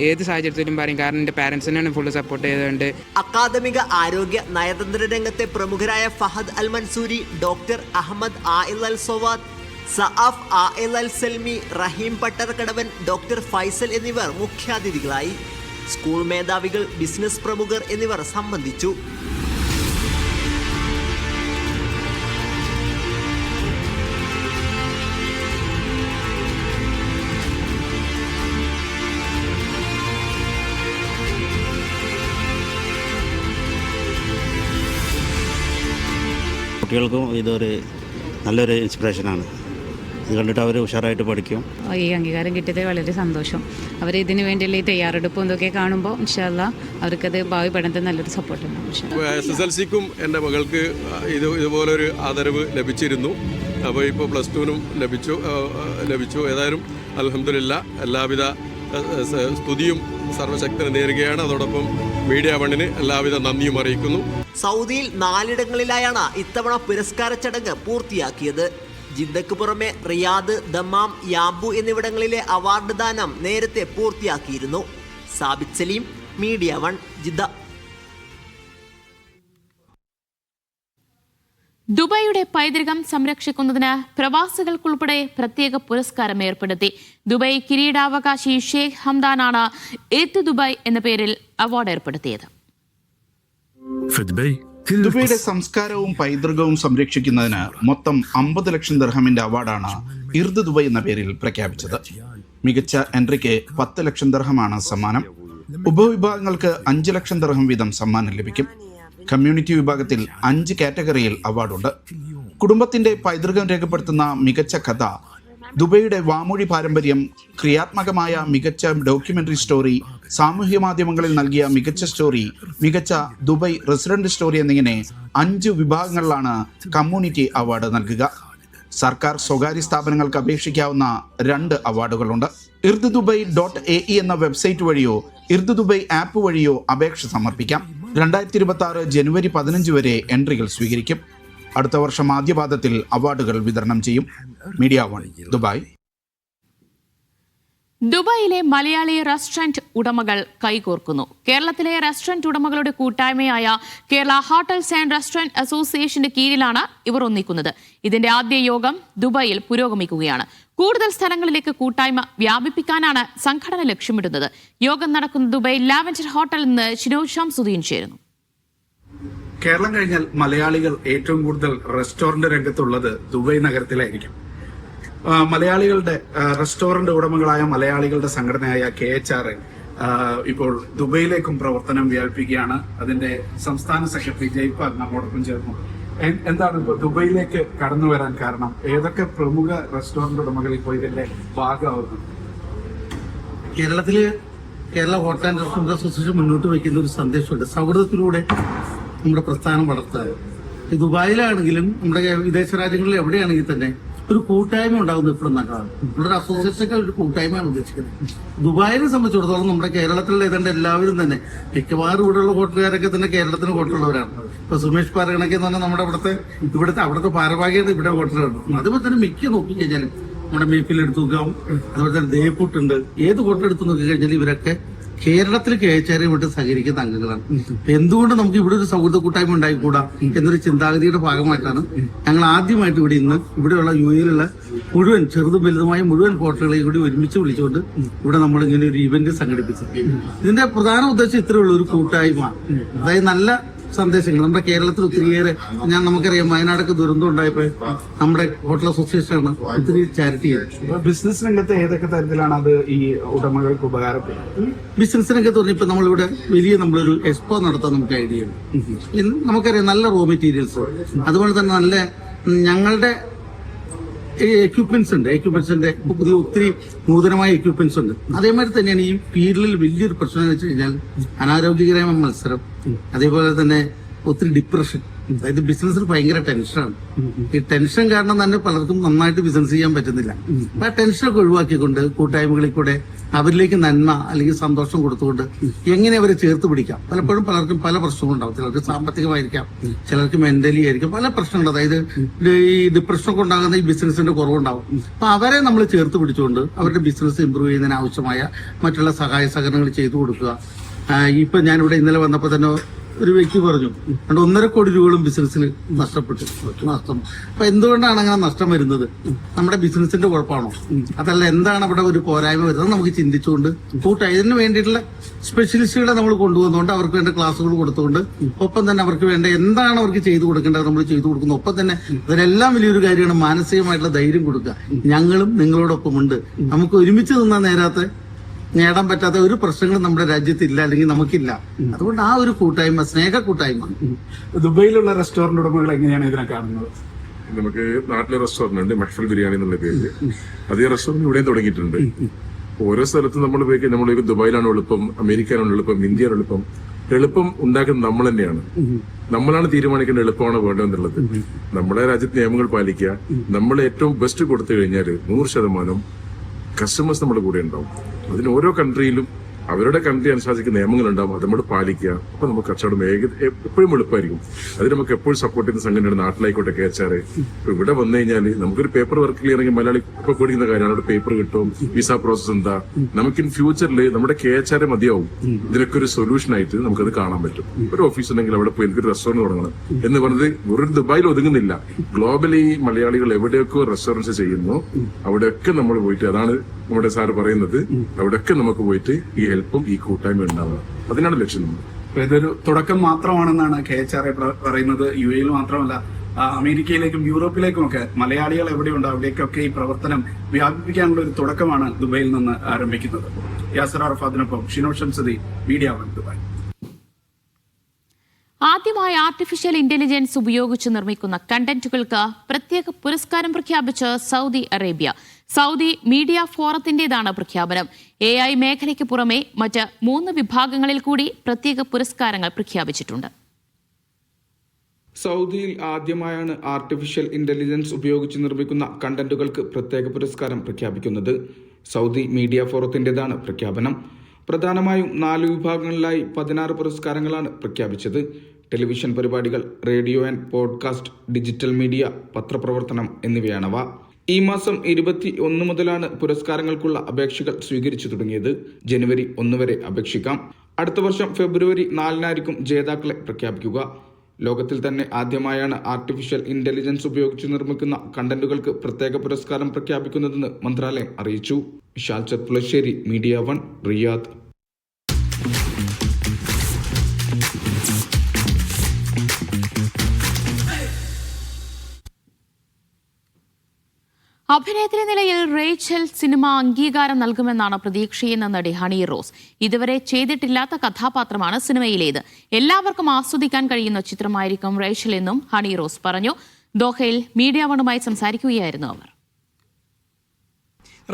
ഏത് സാഹചര്യത്തിലും പറയും, കാരണം എൻ്റെ പാരൻസ് തന്നെയാണ് ഫുള്ള് സപ്പോർട്ട് ചെയ്തുകൊണ്ട്. അക്കാദമിക ആരോഗ്യ നയതന്ത്ര രംഗത്തെ പ്രമുഖരായ ഫഹദ് അൽ മൻസൂരി, ഡോക്ടർ അഹമ്മദ് ആഇൽ അൽ സവാദ്, സഅഫ് ആഇൽ അൽ സൽമി, റഹീം പട്ടർകടവൻ, ഡോക്ടർ ഫൈസൽ എന്നിവർ മുഖ്യാതിഥികളായി. സ്കൂൾ മേധാവികൾ, ബിസിനസ് പ്രമുഖർ എന്നിവർ സംബന്ധിച്ചു. കുട്ടികൾക്കും ഇതൊരു നല്ലൊരു ഇൻസ്പിറേഷനാണ്. ഇത് കണ്ടിട്ട് അവർ ഉഷാറായിട്ട് പഠിക്കും. ഈ അംഗീകാരം കിട്ടിയത് വളരെ സന്തോഷം. അവർ ഇതിനു വേണ്ടിയുള്ള ഈ തയ്യാറെടുപ്പും ഇതൊക്കെ കാണുമ്പോൾ ഇൻഷാല്ലാ അവർക്കത് ഭാവി പഠനത്തിൽ നല്ലൊരു സപ്പോർട്ടുണ്ട്. SSLCക്കും എൻ്റെ മകൾക്ക് ഇതുപോലൊരു ആദരവ് ലഭിച്ചിരുന്നു. അപ്പോൾ ഇപ്പോൾ +2നും ലഭിച്ചു. ഏതായാലും അൽഹംദുലില്ലാ എല്ലാവിധ സ്തുതിയും സർവശക്തന് നേരുകയാണ്. അതോടൊപ്പം മീഡിയ വണ്ണിന് എല്ലാവിധ നന്ദിയും അറിയിക്കുന്നു. സൗദിയിൽ 4ഇടങ്ങളിലായാണ് ഇത്തവണ പുരസ്കാര ചടങ്ങ് പൂർത്തിയാക്കിയത്. ജിദ്ദക്ക് പുറമെ റിയാദ്, ദമാം, യാംബു എന്നിവിടങ്ങളിലെ അവാർഡ് ദാനം നേരത്തെ പൂർത്തിയാക്കിയിരുന്നു. Sabith Saleem, media one, Jeddah. ദുബായിയുടെ പൈതൃകം സംരക്ഷിക്കുന്നതിന് പ്രവാസികൾക്കുൾപ്പെടെ പ്രത്യേക പുരസ്കാരം ഏർപ്പെടുത്തി. ദുബായ് കിരീടാവകാശി ഷെയ്ഖ് ഹംദാനാണ് എത്ത് ദുബായ് എന്ന പേരിൽ അവാർഡ് ഏർപ്പെടുത്തിയത്. ദുബൈയുടെ സംസ്കാരവും പൈതൃകവും സംരക്ഷിക്കുന്നതിന് മൊത്തം 50 ലക്ഷം ദിർഹമിന്റെ അവാർഡാണ് ഇർദ് ദുബായ് എന്ന പേരിൽ പ്രഖ്യാപിച്ചത്. മികച്ച എൻട്രിക്ക് 10 ലക്ഷം ദിർഹമാണ് സമ്മാനം. ഉപവിഭാഗങ്ങൾക്ക് 5 ലക്ഷം ദിർഹം വീതം സമ്മാനം ലഭിക്കും. കമ്മ്യൂണിറ്റി വിഭാഗത്തിൽ 5 കാറ്റഗറിയിൽ അവാർഡുണ്ട്. കുടുംബത്തിന്റെ പൈതൃകം രേഖപ്പെടുത്തുന്ന മികച്ച കഥ, ദുബൈയുടെ വാമൊഴി പാരമ്പര്യം, ക്രിയാത്മകമായ മികച്ച ഡോക്യുമെന്ററി സ്റ്റോറി, സാമൂഹ്യ മാധ്യമങ്ങളിൽ നൽകിയ മികച്ച സ്റ്റോറി, മികച്ച ദുബൈ റെസിഡന്റ് സ്റ്റോറി എന്നിങ്ങനെ 5 വിഭാഗങ്ങളിലാണ് കമ്മ്യൂണിറ്റി അവാർഡ് നൽകുക. സർക്കാർ സ്വകാര്യ സ്ഥാപനങ്ങൾക്ക് അപേക്ഷിക്കാവുന്ന 2 അവാർഡുകളുണ്ട്. ഇർദ് ദുബൈ .ae എന്ന വെബ്സൈറ്റ് വഴിയോ ഇർദ് ദുബൈ ആപ്പ് വഴിയോ അപേക്ഷ സമർപ്പിക്കാം. 2026 ജനുവരി 15 വരെ എൻട്രികൾ സ്വീകരിക്കും. അടുത്ത വർഷം ആദ്യപാദത്തിൽ അവാർഡുകൾ വിതരണം ചെയ്യും. Media one, Dubai. ദുബായിലെ മലയാളി റെസ്റ്റോറന്റ് ഉടമകൾ കൈകോർക്കുന്നു. കേരളത്തിലെ റെസ്റ്റോറന്റ് ഉടമകളുടെ കൂട്ടായ്മയായ കേരള ഹോട്ടൽസ് ആൻഡ് റെസ്റ്റോറന്റ് അസോസിയേഷന്റെ കീഴിലാണ് ഇവർ ഒന്നിക്കുന്നത്. ഇതിന്റെ ആദ്യ യോഗം ദുബായിൽ പുരോഗമിക്കുകയാണ്. കൂടുതൽ സ്ഥലങ്ങളിലേക്ക് കൂട്ടായ്മ വ്യാപിപ്പിക്കാനാണ് സംഘടന ലക്ഷ്യമിടുന്നത്. യോഗം നടക്കുന്ന ദുബായ് ലാവൻഡർ ഹോട്ടലിൽ നിന്ന് ഷിനോജ് ഷംസുദ്ദീൻ ചേരുന്നു. കേരളം കഴിഞ്ഞാൽ മലയാളികൾ ഏറ്റവും കൂടുതൽ റെസ്റ്റോറന്റ് രംഗത്തുള്ളത് ദുബായ് നഗരത്തിലായിരിക്കും. മലയാളികളുടെ റെസ്റ്റോറന്റ് ഉടമകളായ മലയാളികളുടെ സംഘടനയായ KHR ഇപ്പോൾ ദുബൈയിലേക്കും പ്രവർത്തനം വ്യാപിപ്പിക്കുകയാണ്. അതിന്റെ സംസ്ഥാന സെക്രട്ടറി ജയ്പാൽ നമ്മോടൊപ്പം ചേർന്നു. എന്താണ് ഇപ്പോൾ ദുബൈയിലേക്ക് കടന്നു വരാൻ കാരണം? ഏതൊക്കെ പ്രമുഖ റെസ്റ്റോറന്റ് ഉടമകൾ ഇപ്പോൾ ഇതിന്റെ ഭാഗമാകുന്നു? Kerala hotel and restaurant association മുന്നോട്ട് വയ്ക്കുന്ന ഒരു സന്ദേശമുണ്ട്. സൗഹൃദത്തിലൂടെ നമ്മുടെ പ്രസ്ഥാനം വളർത്തുക. ദുബായിലാണെങ്കിലും നമ്മുടെ വിദേശ രാജ്യങ്ങളിൽ എവിടെയാണെങ്കിൽ തന്നെ ഒരു കൂട്ടായ്മ ഉണ്ടാകുന്നത് ഇപ്പോഴും നല്ലതാണ്. നമ്മുടെ അസോസിയേഷനൊക്കെ ഒരു കൂട്ടായ്മയാണ് ഉദ്ദേശിക്കുന്നത്. ദുബായിനെ സംബന്ധിച്ചിടത്തോളം നമ്മുടെ കേരളത്തിലുള്ള ഏതാണ്ട് എല്ലാവരും തന്നെ മിക്കവാറും ഇവിടെയുള്ള ഹോട്ടലുകാരൊക്കെ തന്നെ കേരളത്തിന് ഹോട്ടലുള്ളവരാണ്. ഇപ്പൊ സുമേഷ് പാരഗണൊക്കെ എന്ന് പറഞ്ഞാൽ നമ്മുടെ അവിടുത്തെ പാരഭാഗ്യത ഇവിടെ ഹോട്ടലുണ്ട്. അതുപോലെ തന്നെ മിക്ക നോക്കിക്കഴിഞ്ഞാലും നമ്മുടെ മേപ്പിൽ എടുത്തു നോക്കാം, അതുപോലെ തന്നെ ദേപ്പൂട്ടുണ്ട്, ഏത് ഹോട്ടൽ എടുത്ത് നോക്കി കഴിഞ്ഞാൽ ഇവരൊക്കെ കേരളത്തിൽ KHRയുമായിട്ട് സഹകരിക്കുന്ന അംഗങ്ങളാണ്. എന്തുകൊണ്ട് നമുക്ക് ഇവിടെ ഒരു സൗഹൃദ കൂട്ടായ്മ ഉണ്ടായിക്കൂടാ എന്നൊരു ചിന്താഗതിയുടെ ഭാഗമായിട്ടാണ് ഞങ്ങൾ ആദ്യമായിട്ട് ഇവിടെ ഇന്ന് ഇവിടെയുള്ള UAE-യിലുള്ള മുഴുവൻ ചെറുതും വലുതുമായ മുഴുവൻ ഹോട്ടലുകളെയും കൂടി ഒരുമിച്ച് വിളിച്ചുകൊണ്ട് ഇവിടെ നമ്മൾ ഇങ്ങനെ ഒരു ഇവന്റ് സംഘടിപ്പിച്ചത്. ഇതിന്റെ പ്രധാന ഉദ്ദേശം ഇത്രയുള്ള ഒരു കൂട്ടായ്മ, അതായത് നല്ല സന്ദേശങ്ങൾ. നമ്മുടെ കേരളത്തിൽ ഒത്തിരിയേറെ നമുക്കറിയാം, വയനാടൊക്കെ ദുരന്തം ഉണ്ടായപ്പോൾ നമ്മുടെ ഹോട്ടൽ അസോസിയേഷനാണ് ഒത്തിരി ചാരിറ്റി ചെയ്തത്. ബിസിനസ് രംഗത്ത് ഏതൊക്കെ തരത്തിലാണ് അത് ഈ ഉടമകൾക്ക് ഉപകാരപ്പെടുന്നത്? ബിസിനസ് രംഗത്ത് പറഞ്ഞാൽ ഇപ്പൊ നമ്മളിവിടെ നമ്മളൊരു എക്സ്പോ നടത്താൻ നമുക്ക് ഐഡിയ ഉണ്ട്. നമുക്കറിയാം നല്ല റോ മെറ്റീരിയൽസ്, അതുപോലെ തന്നെ നല്ല ഞങ്ങളുടെ എക്യുപ്മെന്റ്സിന്റെ പുതിയ ഒത്തിരി നൂതനമായ എക്യുപ്മെന്റ്സ് ഉണ്ട്. അതേമാതിരി തന്നെയാണ് ഈ ഫീൽഡിൽ വലിയൊരു പ്രശ്നം എന്ന് വെച്ച് കഴിഞ്ഞാൽ അനാരോഗ്യകരമായ മത്സരം, അതേപോലെ തന്നെ ഒത്തിരി ഡിപ്രഷൻ. അതായത് ബിസിനസ്സിൽ ഭയങ്കര ടെൻഷനാണ്. ഈ ടെൻഷൻ കാരണം തന്നെ പലർക്കും നന്നായിട്ട് ബിസിനസ് ചെയ്യാൻ പറ്റുന്നില്ല. അപ്പൊ ആ ടെൻഷനൊക്കെ ഒഴിവാക്കിക്കൊണ്ട് കൂട്ടായ്മകളിൽ കൂടെ അവരിലേക്ക് നന്മ അല്ലെങ്കിൽ സന്തോഷം കൊടുത്തുകൊണ്ട് എങ്ങനെ അവരെ ചേർത്ത് പിടിക്കാം. പലപ്പോഴും പലർക്കും പല പ്രശ്നങ്ങളുണ്ടാവും. ചിലർക്ക് സാമ്പത്തികമായിരിക്കാം, ചിലർക്ക് മെന്റലി ആയിരിക്കും, പല പ്രശ്നങ്ങൾ. അതായത് ഈ ഡിപ്രഷനൊക്കെ ഉണ്ടാകുന്ന ഈ ബിസിനസിന്റെ കുറവുണ്ടാവും. അപ്പൊ അവരെ നമ്മൾ ചേർത്ത് പിടിച്ചുകൊണ്ട് അവരുടെ ബിസിനസ് ഇമ്പ്രൂവ് ചെയ്യുന്നതിന് ആവശ്യമായ മറ്റുള്ള സഹായ സഹകരണങ്ങൾ ചെയ്തു കൊടുക്കുക. ഇപ്പൊ ഞാനിവിടെ ഇന്നലെ വന്നപ്പോൾ തന്നെ ഒരു വ്യക്തി പറഞ്ഞു 1.5 കോടി രൂപകളും ബിസിനസ്സിൽ നഷ്ടപ്പെട്ടു. നഷ്ടം. അപ്പൊ എന്തുകൊണ്ടാണ് അങ്ങനെ നഷ്ടം വരുന്നത്? നമ്മുടെ ബിസിനസിന്റെ കുഴപ്പമാണോ? അതല്ല, എന്താണ് അവിടെ ഒരു പോരായ്മ വരുന്നത്? നമുക്ക് ചിന്തിച്ചുകൊണ്ട് ഇതിന് വേണ്ടിയിട്ടുള്ള സ്പെഷ്യലിസ്റ്റുകളെ നമ്മൾ കൊണ്ടുവന്നുകൊണ്ട് അവർക്ക് വേണ്ട ക്ലാസ്സുകൾ കൊടുത്തുകൊണ്ട് ഒപ്പം തന്നെ അവർക്ക് വേണ്ട എന്താണ് അവർക്ക് ചെയ്തു കൊടുക്കേണ്ടത് നമ്മൾ ചെയ്തു കൊടുക്കുന്നു. ഒപ്പം തന്നെ അതിനെല്ലാം വലിയൊരു കാര്യമാണ് മാനസികമായിട്ടുള്ള ധൈര്യം കൊടുക്കുക. ഞങ്ങളും നിങ്ങളോടൊപ്പമുണ്ട്, നമുക്ക് ഒരുമിച്ച് നിന്നാൽ നേടാൻ പറ്റാത്ത ഒരു പ്രശ്നങ്ങളും നമ്മുടെ രാജ്യത്തില്ല, അല്ലെങ്കിൽ നമുക്കില്ല. അതുകൊണ്ട് ആ ഒരു കൂട്ടായ്മ, സ്നേഹ കൂട്ടായ്മ. ദുബൈയിലുള്ള റെസ്റ്റോറന്റ് ഉടമകൾ എങ്ങനെയാണ് ഇതിനെ കാണുന്നത്? നമുക്ക് നാട്ടിലെ റെസ്റ്റോറന്റ് ഉണ്ട്, മഹ്ഫൽ ബിരിയാണി എന്നുള്ള പേര്. അതേ റെസ്റ്റോറന്റ് ഇവിടെയും തുടങ്ങിയിട്ടുണ്ട്. ഓരോ സ്ഥലത്തും നമ്മൾ ദുബായിലാണ് എളുപ്പം, അമേരിക്കയിലാണ് എളുപ്പം, ഇന്ത്യയിലാണ് എളുപ്പം. എളുപ്പം ഉണ്ടാക്കുന്നത് നമ്മൾ തന്നെയാണ്. നമ്മളാണ് തീരുമാനിക്കേണ്ട എളുപ്പമാണ് വേണ്ടതെന്നുള്ളത്. നമ്മുടെ രാജ്യത്തെ നിയമങ്ങൾ പാലിക്കുക. നമ്മൾ ഏറ്റവും ബെസ്റ്റ് കൊടുത്തു കഴിഞ്ഞാൽ 100% കസ്റ്റമേഴ്സ് നമ്മുടെ കൂടെ ഉണ്ടാവും. അതിന് ഓരോ കൺട്രിയിലും അവരുടെ കൺട്രി അനുസരിച്ച് നിയമങ്ങൾ ഉണ്ടാവും, അത് നമ്മൾ പാലിക്കുക. അപ്പൊ നമുക്ക് കച്ചവടം എപ്പോഴും എളുപ്പമായിരിക്കും. അതിന് നമുക്ക് എപ്പോഴും സപ്പോർട്ട് ചെയ്യുന്ന സംഘടനയുടെ നാട്ടിലായിക്കോട്ടെ KHR. ഇപ്പൊ ഇവിടെ വന്നു കഴിഞ്ഞാൽ നമുക്കൊരു പേപ്പർ വർക്ക് ക്ലിയർ ആണെങ്കിൽ മലയാളി ഇപ്പൊ പേടിക്കുന്ന കാര്യമാണ്. അവിടെ പേപ്പർ കിട്ടും, വിസ പ്രോസസ് എന്താ. നമുക്ക് ഇൻ ഫ്യൂച്ചറിൽ നമ്മുടെ KHR മതിയാവും. ഇതിനൊക്കെ ഒരു സൊല്യൂഷൻ ആയിട്ട് നമുക്കത് കാണാൻ പറ്റും. ഒരു ഓഫീസ് ഉണ്ടെങ്കിൽ അവിടെ പോയി എനിക്കൊരു റെസ്റ്റോറന്റ് തുടങ്ങണം എന്ന് പറഞ്ഞത് ഒരു ദുബായിൽ ഒതുങ്ങുന്നില്ല. ഗ്ലോബലി മലയാളികൾ എവിടെയൊക്കെ റെസ്റ്റോറൻറ്റ്സ് ചെയ്യുന്നു അവിടെയൊക്കെ നമ്മൾ പോയിട്ട്, അതാണ് നമ്മുടെ സാറ് പറയുന്നത്, അവിടെയൊക്കെ നമുക്ക് പോയിട്ട് ഈ ഹെൽപ്പും ഈ കൂട്ടായ്മ ഉണ്ടാവുക. അതിനാണ് ലക്ഷ്യം. ഇതൊരു തുടക്കം മാത്രമാണെന്നാണ് KHR പറയുന്നത്. UAE-യിൽ മാത്രമല്ല, അമേരിക്കയിലേക്കും യൂറോപ്പിലേക്കും ഒക്കെ മലയാളികൾ എവിടെയുണ്ടോ അവിടേക്കൊക്കെ ഈ പ്രവർത്തനം വ്യാപിപ്പിക്കാനുള്ള ഒരു തുടക്കമാണ് ദുബൈയിൽ നിന്ന് ആരംഭിക്കുന്നത്. യാസർ അറഫാദിനൊപ്പം ഷിനോ ഷംസദി, മീഡിയ വൺ, ദുബായ്. ആദ്യമായി ആർട്ടിഫിഷ്യൽ ഇന്റലിജൻസ് ഉപയോഗിച്ച് നിർമ്മിക്കുന്ന കണ്ടന്റുകൾക്ക് പ്രത്യേക പുരസ്കാരം പ്രഖ്യാപിച്ച് സൗദി അറേബ്യ. സൗദി മീഡിയ ഫോറത്തിന്റേതാണ് പ്രഖ്യാപനം. AI മേഖലയ്ക്ക് പുറമെ മറ്റ് 3 വിഭാഗങ്ങളിൽ കൂടി പ്രത്യേക പുരസ്കാരങ്ങൾ പ്രഖ്യാപിച്ചിട്ടുണ്ട്. സൗദിയിൽ ആദ്യമായാണ് ആർട്ടിഫിഷ്യൽ ഇന്റലിജൻസ് ഉപയോഗിച്ച് നിർമ്മിക്കുന്ന കണ്ടന്റുകൾക്ക് പ്രത്യേക പുരസ്കാരം പ്രഖ്യാപിക്കുന്നത്. സൗദി മീഡിയ ഫോറത്തിന്റേതാണ് പ്രഖ്യാപനം. പ്രധാനമായും 4 വിഭാഗങ്ങളിലായി 16 പുരസ്കാരങ്ങളാണ് പ്രഖ്യാപിച്ചത്. ടെലിവിഷൻ പരിപാടികൾ, radio and podcast, digital media, പത്രപ്രവർത്തനം എന്നിവയാണവ. ഈ മാസം 21 മുതലാണ് പുരസ്കാരങ്ങൾക്കുള്ള അപേക്ഷകൾ സ്വീകരിച്ചു തുടങ്ങിയത്. ജനുവരി 1 വരെ അപേക്ഷിക്കാം. അടുത്ത വർഷം ഫെബ്രുവരി 4-നായിരിക്കും ജേതാക്കളെ പ്രഖ്യാപിക്കുക. ലോകത്തിൽ തന്നെ ആദ്യമായാണ് ആർട്ടിഫിഷ്യൽ ഇന്റലിജൻസ് ഉപയോഗിച്ച് നിർമ്മിക്കുന്ന കണ്ടന്റുകൾക്ക് പ്രത്യേക പുരസ്കാരം പ്രഖ്യാപിക്കുന്നതെന്ന് മന്ത്രാലയം അറിയിച്ചു. വിശാൽ ചത്തുളശ്ശേരി, മീഡിയ വൺ, റിയാദ്. അഭിനേത്രി നിലയിൽ റേച്ചൽ സിനിമ അംഗീകാരം നൽകുമെന്നാണ് പ്രതീക്ഷയെന്ന നടി ഹണി റോസ്. ഇതുവരെ ചെയ്തിട്ടില്ലാത്ത കഥാപാത്രമാണ് സിനിമയിലേത്. എല്ലാവർക്കും ആസ്വദിക്കാൻ കഴിയുന്ന ചിത്രമായിരിക്കും റേച്ചൽ എന്നും ഹണി റോസ് പറഞ്ഞു. ദോഹയിൽ മീഡിയ വണ്ണുമായി സംസാരിക്കുകയായിരുന്നു അവർ.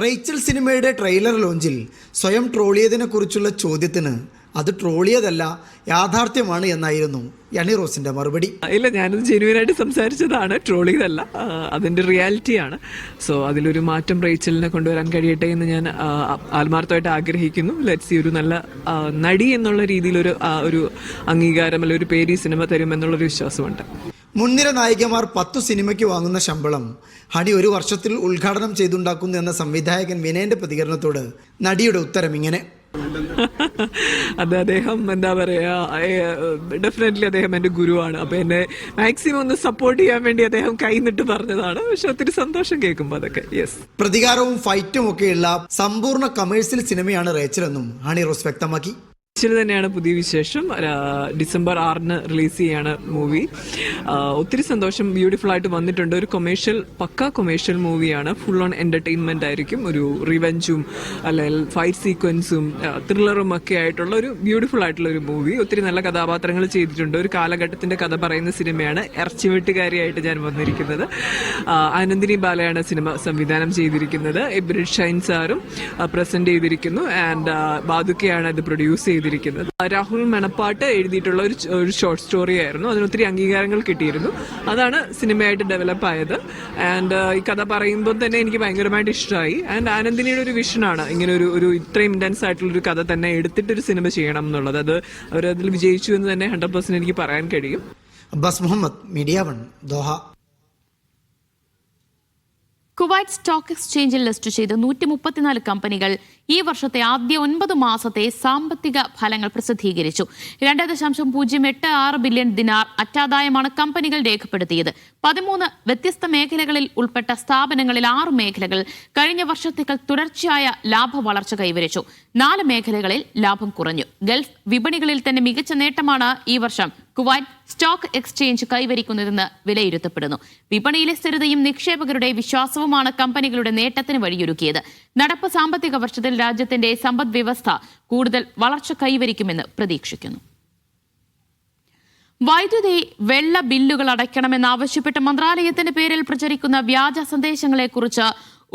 റേച്ചൽ സിനിമയുടെ ട്രെയിലർ ലോഞ്ചിൽ സ്വയം ട്രോളിയതിനെ കുറിച്ചുള്ള ചോദ്യത്തിന് അത് ട്രോളിയതല്ല, യാഥാർത്ഥ്യമാണ് എന്നായിരുന്നു ഹണി റോസിന്റെ മറുപടി. ഇല്ല, ഞാനത് ജെന്യുവനായിട്ട് സംസാരിച്ചതാണ്, ട്രോളിയതല്ല, അതിൻ്റെ റിയാലിറ്റിയാണ്. സോ അതിലൊരു മാറ്റം റേച്ചലിനെ കൊണ്ടുവരാൻ കഴിയട്ടെ എന്ന് ഞാൻ ആത്മാർത്ഥമായിട്ട് ആഗ്രഹിക്കുന്നു. ലെറ്റ്സ് ഒരു നല്ല നടി എന്നുള്ള രീതിയിലൊരു ഒരു അംഗീകാരം അല്ലെങ്കിൽ ഒരു പേര് ഈ സിനിമ തരുമെന്നുള്ളൊരു വിശ്വാസമുണ്ട്. മുൻനിര നായികമാർ 10 സിനിമയ്ക്ക് വാങ്ങുന്ന ശമ്പളം ഹണി ഒരു വർഷത്തിൽ ഉദ്ഘാടനം ചെയ്തുണ്ടാക്കുന്നു എന്ന സംവിധായകൻ വിനയന്റെ പ്രതികരണത്തോട് നടിയുടെ ഉത്തരം ഇങ്ങനെ: അത് അദ്ദേഹം എന്താ പറയാ, ഡെഫിനറ്റ്ലി അദ്ദേഹം എൻ്റെ ഗുരുവാണ്. അപ്പൊ എന്നെ മാക്സിമം ഒന്ന് സപ്പോർട്ട് ചെയ്യാൻ വേണ്ടി അദ്ദേഹം കൈന്നിട്ട് പറഞ്ഞതാണ്. പക്ഷെ ഒത്തിരി സന്തോഷം കേൾക്കുമ്പോൾ അതൊക്കെ. യെസ്, പ്രതികാരവും ഫൈറ്റും ഒക്കെയുള്ള സമ്പൂർണ്ണ കമേഴ്സ്യൽ സിനിമയാണ് റേച്ചൽ എന്നും ഹണി റോസ് വ്യക്തമാക്കി. തന്നെയാണ് പുതിയ വിശേഷം. ഡിസംബർ 6 റിലീസ് ചെയ്യാണ് മൂവി. ഒത്തിരി സന്തോഷം. ബ്യൂട്ടിഫുൾ ആയിട്ട് വന്നിട്ടുണ്ട്. ഒരു പക്കാ കൊമേഴ്ഷ്യൽ മൂവിയാണ്. ഫുൾ ഓൺ എന്റർടൈൻമെന്റ് ആയിരിക്കും. ഒരു റിവെഞ്ചും അല്ലെങ്കിൽ ഫൈറ്റ് സീക്വൻസും ത്രില്ലറും ഒക്കെ ആയിട്ടുള്ള ഒരു ബ്യൂട്ടിഫുൾ ആയിട്ടുള്ള ഒരു മൂവി. ഒത്തിരി നല്ല കഥാപാത്രങ്ങൾ ചെയ്തിട്ടുണ്ട്. ഒരു കാലഘട്ടത്തിന്റെ കഥ പറയുന്ന സിനിമയാണ്. ഇറച്ചിവെട്ടുകാരിയായിട്ട് ഞാൻ വന്നിരിക്കുന്നത്. ആനന്ദിനി ബാലയാണ് സിനിമ സംവിധാനം ചെയ്തിരിക്കുന്നത്. എബ്രിഡ് ഷൈൻ സാറും പ്രസന്റ് ചെയ്തിരിക്കുന്നു. ആൻഡ് ബാദുക്കയാണ് ഇത് പ്രൊഡ്യൂസ് ചെയ്തിരിക്കുന്നത്. രാഹുൽ മണപ്പാട്ട് എഴുതിയിട്ടുള്ള ഒരു ഷോർട്ട് സ്റ്റോറി ആയിരുന്നു. അതിന് ഒത്തിരി അംഗീകാരങ്ങൾ കിട്ടിയിരുന്നു. അതാണ് സിനിമയായിട്ട് ഡെവലപ്പ് ആയത്. ആൻഡ് ഈ കഥ പറയുമ്പോൾ തന്നെ എനിക്ക് ഭയങ്കരമായിട്ട് ഇഷ്ടമായി. ആൻഡ് ആനന്ദിനിയുടെ ഒരു വിഷനാണ് ഇങ്ങനെ ഒരു ഇത്രയും ഇന്റൻസ് ആയിട്ടുള്ള ഒരു കഥ തന്നെ എടുത്തിട്ടൊരു സിനിമ ചെയ്യണം എന്നുള്ളത്. അത് അവരതിൽ വിജയിച്ചു എന്ന് തന്നെ 100% എനിക്ക് പറയാൻ കഴിയും. Abbas Muhammad, media 1, Doha. Kuwait stock എക്സ്ചേഞ്ചിൽ ലിസ്റ്റ് ചെയ്ത് 134 കമ്പനികൾ ഈ വർഷത്തെ ആദ്യ 9 മാസത്തെ സാമ്പത്തിക ഫലങ്ങൾ പ്രസിദ്ധീകരിച്ചു. 2.086 ബില്യൺ ദിനാർ അറ്റാദായമാണ് കമ്പനികൾ രേഖപ്പെടുത്തിയത്. 13 വ്യത്യസ്ത മേഖലകളിൽ ഉൾപ്പെട്ട സ്ഥാപനങ്ങളിൽ 6 മേഖലകൾ കഴിഞ്ഞ വർഷത്തേക്കാൾ തുടർച്ചയായ ലാഭ വളർച്ച കൈവരിച്ചു. 4 മേഖലകളിൽ ലാഭം കുറഞ്ഞു. ഗൾഫ് വിപണികളിൽ തന്നെ മികച്ച നേട്ടമാണ് ഈ വർഷം കുവൈറ്റ് സ്റ്റോക്ക് എക്സ്ചേഞ്ച് കൈവരിക്കുന്നതെന്ന് വിലയിരുത്തപ്പെടുന്നു. വിപണിയിലെ സ്ഥിരതയും നിക്ഷേപകരുടെ വിശ്വാസവുമാണ് കമ്പനികളുടെ നേട്ടത്തിന് വഴിയൊരുക്കിയത്. നടപ്പ് സാമ്പത്തിക വർഷത്തിൽ രാജ്യത്തിന്റെ സമ്പദ് വ്യവസ്ഥ കൂടുതൽ വളർച്ച കൈവരിക്കുമെന്ന് പ്രതീക്ഷിക്കുന്നു. വൈദ്യുതി വെള്ള ബില്ലുകൾ അടയ്ക്കണമെന്നാവശ്യപ്പെട്ട് മന്ത്രാലയത്തിന്റെ പേരിൽ പ്രചരിക്കുന്ന വ്യാജ സന്ദേശങ്ങളെക്കുറിച്ച്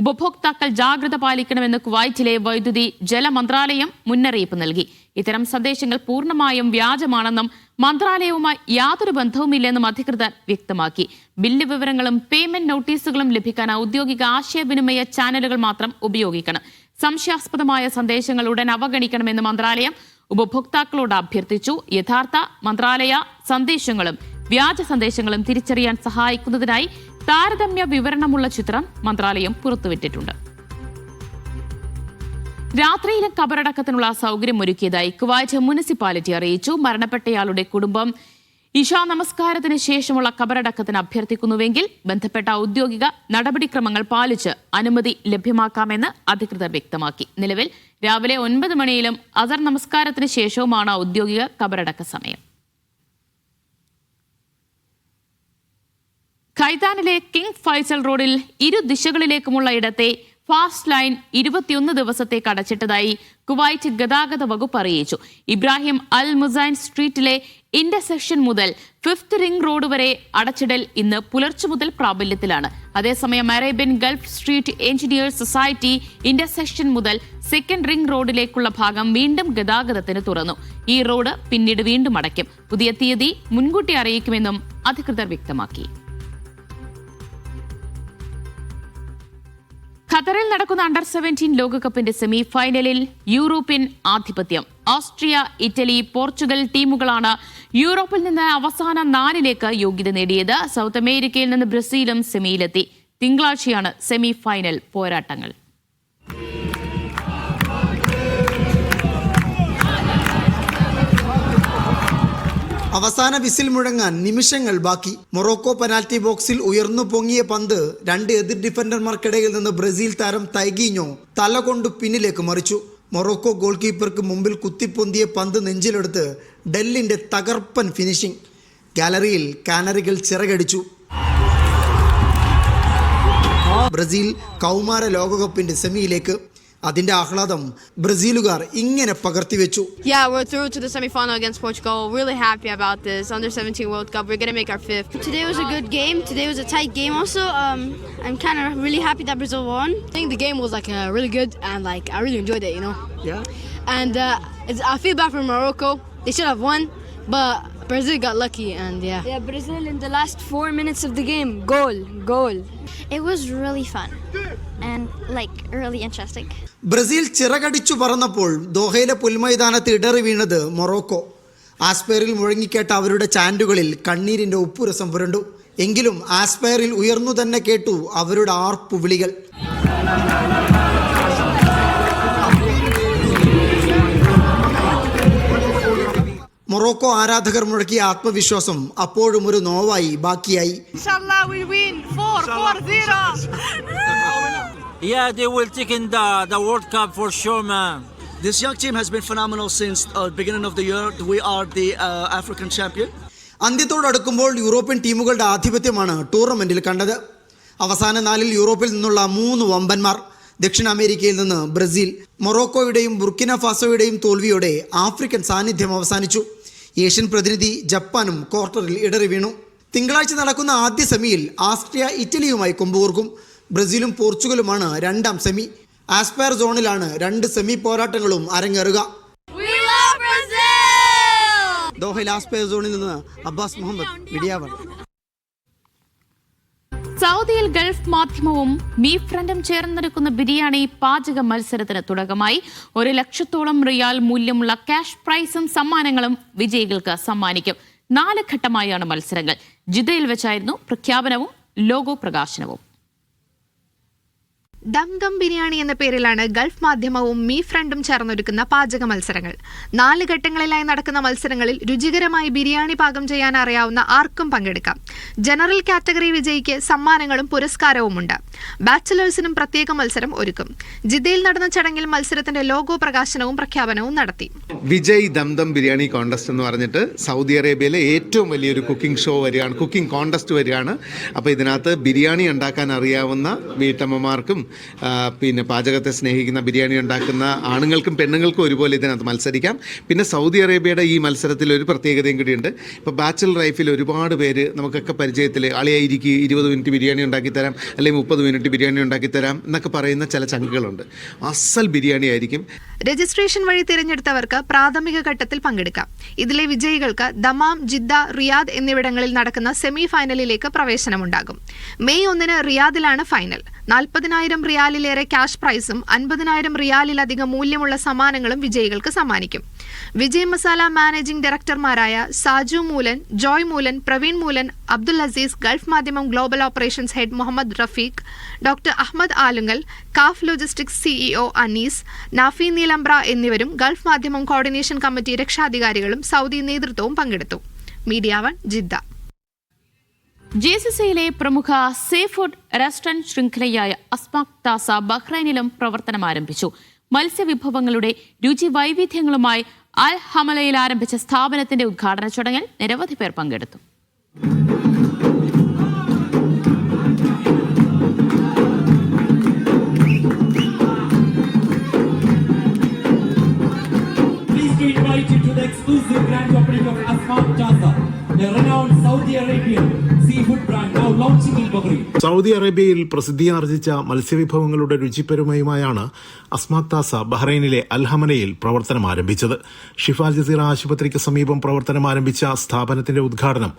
ഉപഭോക്താക്കൾ ജാഗ്രത പാലിക്കണമെന്ന് കുവൈറ്റിലെ വൈദ്യുതി ജല മന്ത്രാലയം മുന്നറിയിപ്പ് നൽകി. ഇത്തരം സന്ദേശങ്ങൾ പൂർണ്ണമായും വ്യാജമാണെന്നും മന്ത്രാലയവുമായി യാതൊരു ബന്ധവുമില്ലെന്നും അധികൃതർ വ്യക്തമാക്കി. ബില്ല് വിവരങ്ങളും പേയ്മെന്റ് നോട്ടീസുകളും ലഭിക്കാൻ ഔദ്യോഗിക ആശയവിനിമയ ചാനലുകൾ മാത്രം ഉപയോഗിക്കണം. സംശയാസ്പദമായ സന്ദേശങ്ങൾ ഉടൻ അവഗണിക്കണമെന്ന് മന്ത്രാലയം ഉപഭോക്താക്കളോട് അഭ്യർത്ഥിച്ചു. യഥാർത്ഥ മന്ത്രാലയ സന്ദേശങ്ങളും വ്യാജ സന്ദേശങ്ങളും തിരിച്ചറിയാൻ സഹായിക്കുന്നതിനായി താരതമ്യ വിവരണമുള്ള ചിത്രം മന്ത്രാലയം പുറത്തുവിട്ടിട്ടുണ്ട്. രാത്രിയിലും കബറടക്കത്തിനുള്ള സൗകര്യം ഒരുക്കിയതായി കുവൈറ്റ് മുനിസിപ്പാലിറ്റി അറിയിച്ചു. മരണപ്പെട്ടയാളുടെ കുടുംബം ഇശാ നമസ്കാരത്തിന് ശേഷമുള്ള കബറടക്കത്തിന് അഭ്യർത്ഥിക്കുന്നുവെങ്കിൽ ബന്ധപ്പെട്ട ഔദ്യോഗിക നടപടിക്രമങ്ങൾ പാലിച്ച് അനുമതി ലഭ്യമാക്കാമെന്ന് അധികൃതർ വ്യക്തമാക്കി. നിലവിൽ രാവിലെ 9 മണിയിലും അസർ നമസ്കാരത്തിന് ശേഷവുമാണ് ഔദ്യോഗിക കബറടക്ക സമയം. ഖൈതാനിലെ കിങ് ഫൈസൽ റോഡിൽ 2 ദിശകളിലേക്കുമുള്ള ഇടത്തെ ഫാസ്റ്റ് ലൈൻ 21 ദിവസത്തേക്ക് അടച്ചിട്ടതായി കുവൈറ്റ് ഗതാഗത വകുപ്പ് അറിയിച്ചു. ഇബ്രാഹിം അൽ മുസൈൻ സ്ട്രീറ്റിലെ ഇന്റർസെക്ഷൻ മുതൽ 5th റിംഗ് റോഡ് വരെ അടച്ചിടൽ ഇന്ന് പുലർച്ചെ മുതൽ പ്രാബല്യത്തിലാണ്. അതേസമയം Arabian Gulf street engineers society intersection മുതൽ 2nd റിംഗ് റോഡിലേക്കുള്ള ഭാഗം വീണ്ടും ഗതാഗതത്തിന് തുറന്നു. ഈ റോഡ് പിന്നീട് വീണ്ടും അടയ്ക്കും. പുതിയ തീയതി മുൻകൂട്ടി അറിയിക്കുമെന്നും അധികൃതർ വ്യക്തമാക്കി. ഖത്തറിൽ നടക്കുന്ന അണ്ടർ 17 ലോകകപ്പിന്റെ സെമി ഫൈനലിൽ യൂറോപ്യൻ ആധിപത്യം. ഓസ്ട്രിയ, ഇറ്റലി, പോർച്ചുഗൽ ടീമുകളാണ് യൂറോപ്പിൽ നിന്ന് അവസാന 4ലേക്ക് യോഗ്യത നേടിയത്. സൗത്ത് അമേരിക്കയിൽ നിന്ന് ബ്രസീലും സെമിയിലെത്തി. തിങ്കളാഴ്ചയാണ് സെമി ഫൈനൽ പോരാട്ടങ്ങൾ. അവസാന വിസിൽ മുഴങ്ങാൻ നിമിഷങ്ങൾ ബാക്കി. മൊറോക്കോ പെനാൽറ്റി ബോക്സിൽ ഉയർന്നു പൊങ്ങിയ പന്ത് 2 എതിർ ഡിഫൻഡർമാർക്കിടയിൽ നിന്ന് ബ്രസീൽ താരം തൈഗീഞ്ഞോ തലകൊണ്ട് പിന്നിലേക്ക് മറിച്ചു. മൊറോക്കോ ഗോൾ കീപ്പർക്ക് മുമ്പിൽ കുത്തിപ്പൊന്തിയ പന്ത് നെഞ്ചിലെടുത്ത് ഡെല്ലിന്റെ തകർപ്പൻ ഫിനിഷിംഗ്. ഗാലറിയിൽ കാനറികൾ ചിറകടിച്ചു. ബ്രസീൽ കൗമാര ലോകകപ്പിന്റെ സെമിയിലേക്ക്. അതിന്റെ ആഹ്ലാദം ബ്രസീലുകാർ ഇങ്ങനെ പകർത്തിവെച്ചു. Yeah, we're through to the semi-final against Portugal. Really happy about this under 17 World Cup. We're going to make our 5th. Today was a good game. Today was a tight game also. I'm kind of really happy that Brazil won. I think the game was really good and I really enjoyed it, you know. Yeah. And I feel bad for Morocco. They should have won, but Brazil got lucky and yeah. Yeah, Brazil in the last 4 minutes of the game, goal. It was really fun and really interesting. Brazil ചിറകടിച്ചു പറന്നപ്പോൾ ദോഹയിലെ പുൽമൈതാനത്ത് ഇടറി വീണത് മൊറോക്കോ. ആസ്പയറിൽ മുഴങ്ങിക്കേട്ട അവരുടെ ചാൻഡുകളിൽ കണ്ണീരിന്റെ ഉപ്പുരസം പുരണ്ടു. എങ്കിലും ആസ്പയറിൽ ഉയർന്നു തന്നെ കേട്ടു അവരുടെ ആർപ്പുവിളികൾ. മൊറോക്കോ ആരാധകർ മുഴക്കിയ ആത്മവിശ്വാസം അപ്പോഴും ഒരു നോവായി ബാക്കിയായി. Inshallah we win 4-0. Yeah, they will take in the World Cup for sure, man. This young team has been phenomenal since beginning of the year. We are the African champion. അന്ത്യത്തോടടുക്കുമ്പോൾ യൂറോപ്യൻ ടീമുകളുടെ ആധിപത്യമാണ് ടൂർണമെന്റിൽ കണ്ടത്. അവസാന 4-ൽ യൂറോപ്പിൽ നിന്നുള്ള 3 വമ്പന്മാർ, ദക്ഷിണ അമേരിക്കയിൽ നിന്ന് ബ്രസീൽ, മൊറോക്കോയുടെയും ബുർക്കിന ഫാസോയുടെയും തോൽവിയോടെ ആഫ്രിക്കൻ സാന്നിധ്യം അവസാനിച്ചു. ഏഷ്യൻ പ്രതിനിധി ജപ്പാനും ക്വാർട്ടറിൽ ഇടറി വീണു. തിങ്കളാഴ്ച നടക്കുന്ന ആദ്യ സെമിയിൽ ആസ്ട്രിയ ഇറ്റലിയുമായി കൊമ്പുകോർക്കും. ബ്രസീലും പോർച്ചുഗലുമാണ് രണ്ടാം സെമി. ആസ്പയർ സോണിലാണ് 2 സെമി പോരാട്ടങ്ങളും അരങ്ങേറുക. ദോഹയിൽ ആസ്പയർ സോണിൽ നിന്ന് അബ്ബാസ് മുഹമ്മദ്, മീഡിയ വൺ. സൗദിയിൽ ഗൾഫ് മാധ്യമവും മീ ഫ്രണ്ടും ചേർന്നെടുക്കുന്ന ബിരിയാണി പാചക മത്സരത്തിന് തുടക്കമായി. 1 ലക്ഷത്തോളം റിയാൽ മൂല്യമുള്ള ക്യാഷ് പ്രൈസും സമ്മാനങ്ങളും വിജയികൾക്ക് സമ്മാനിക്കും. 4 ഘട്ടമായാണ് മത്സരങ്ങൾ. ജിദ്ദയിൽ വെച്ചായിരുന്നു പ്രഖ്യാപനവും ലോഗോ പ്രകാശനവും. ദം ദം ബിരിയാണി എന്ന പേരിലാണ് ഗൾഫ് മാധ്യമവും മീ ഫ്രണ്ടും ചേർന്നൊരുക്കുന്ന പാചക മത്സരങ്ങൾ. 4 ഘട്ടങ്ങളിലായി നടക്കുന്ന മത്സരങ്ങളിൽ രുചികരമായി ബിരിയാണി പാകം ചെയ്യാൻ അറിയാവുന്ന ആർക്കും പങ്കെടുക്കാം. ജനറൽ കാറ്റഗറി വിജയിക്ക് സമ്മാനങ്ങളും പുരസ്കാരവുമുണ്ട്. ബാച്ചിലേഴ്സിനും പ്രത്യേക മത്സരം ഒരുക്കും. ജിദ്ദയിൽ നടന്ന ചടങ്ങിൽ മത്സരത്തിന്റെ ലോഗോ പ്രകാശനവും പ്രഖ്യാപനവും നടത്തി. വിജയ് ദം ദം ബിരിയാണി കോൺടെസ്റ്റ് എന്ന് പറഞ്ഞിട്ട് സൗദി അറേബ്യയിലെ ഏറ്റവും വലിയൊരു കുക്കിംഗ് ഷോ വരികയാണ്, കുക്കിംഗ് കോൺടെസ്റ്റ് വരികയാണ്. അപ്പോൾ ഇതിനകത്ത് ബിരിയാണി ഉണ്ടാക്കാൻ അറിയാവുന്ന വീട്ടമ്മമാർക്കും പിന്നെ പാചകത്തെ സ്നേഹിക്കുന്ന ബിരിയാണി ഉണ്ടാക്കുന്ന ആണുങ്ങൾക്കും പെണ്ണുങ്ങൾക്കും ഒരുപോലെ ഇതിനകത്ത് മത്സരിക്കാം. പിന്നെ സൗദി അറേബ്യയുടെ ഈ മത്സരത്തിൽ ഒരു പ്രത്യേകതയും കൂടിയുണ്ട്. ഇപ്പോൾ ബാച്ചിലർ ലൈഫിൽ ഒരുപാട് പേര് നമുക്കൊക്കെ പരിചയത്തിൽ ആളിയായിരിക്കും 20 മിനിറ്റ് ബിരിയാണി ഉണ്ടാക്കിത്തരാം, അല്ലെങ്കിൽ 30 മിനിറ്റ് ബിരിയാണി ഉണ്ടാക്കിത്തരാം എന്നൊക്കെ പറയുന്ന ചില ചങ്കുകളുണ്ട്. അസൽ ബിരിയാണി ആയിരിക്കും. രജിസ്ട്രേഷൻ വഴി തിരഞ്ഞെടുത്തവർക്ക് പ്രാഥമിക ഘട്ടത്തിൽ പങ്കെടുക്കാം. ഇതിലെ വിജയികൾക്ക് ദമാം, ജിദ്ദ, റിയാദ് എന്നിവിടങ്ങളിൽ നടക്കുന്ന സെമി ഫൈനലിലേക്ക് പ്രവേശനമുണ്ടാകും. മെയ് 1 റിയാദിലാണ് ഫൈനൽ. 40,000 റിയാലിലേറെ ക്യാഷ് പ്രൈസും 50,000 റിയാലിലധികം മൂല്യമുള്ള സമ്മാനങ്ങളും വിജയികൾക്ക് സമ്മാനിക്കും. വിജയ് മസാല മാനേജിംഗ് ഡയറക്ടർമാരായ Saju Moolan, Joy Moolan, Praveen Moolan, Abdul Azeez, Gulf Madhyamam global operations head Muhammad Rafeeq, doctor Ahmed Alungal, KAF logistics CEO Anees, Nafi Nilambra എന്നിവരും ഗൾഫ് മാധ്യമം കോർഡിനേഷൻ കമ്മിറ്റി രക്ഷാധികാരികളും സൗദി നേതൃത്വവും പങ്കെടുത്തു. Media one, Jeddah. JCCയിലെ പ്രമുഖ സീ ഫുഡ് റെസ്റ്റോറന്റ് ശൃംഖലയായ അസ്മാക് താസ ബഹ്റൈനിലും പ്രവർത്തനം ആരംഭിച്ചു. മത്സ്യവിഭവങ്ങളുടെ രുചി വൈവിധ്യങ്ങളുമായി അൽ ഹമലയിൽ ആരംഭിച്ച സ്ഥാപനത്തിന്റെ ഉദ്ഘാടന ചടങ്ങിൽ നിരവധി പേർ പങ്കെടുത്തു. സൗദി അറേബ്യയിൽ പ്രസിദ്ധിയാർജിച്ച മത്സ്യവിഭവങ്ങളുടെ രുചിപ്പെരുമയുമായാണ് അസ്മാക് താസ ബഹ്റൈനിലെ അൽഹമനയിൽ പ്രവർത്തനം ആരംഭിച്ചത്. ഷിഫ ജസീറ ആശുപത്രിക്ക് സമീപം പ്രവർത്തനം ആരംഭിച്ച സ്ഥാപനത്തിന്റെ ഉദ്ഘാടനം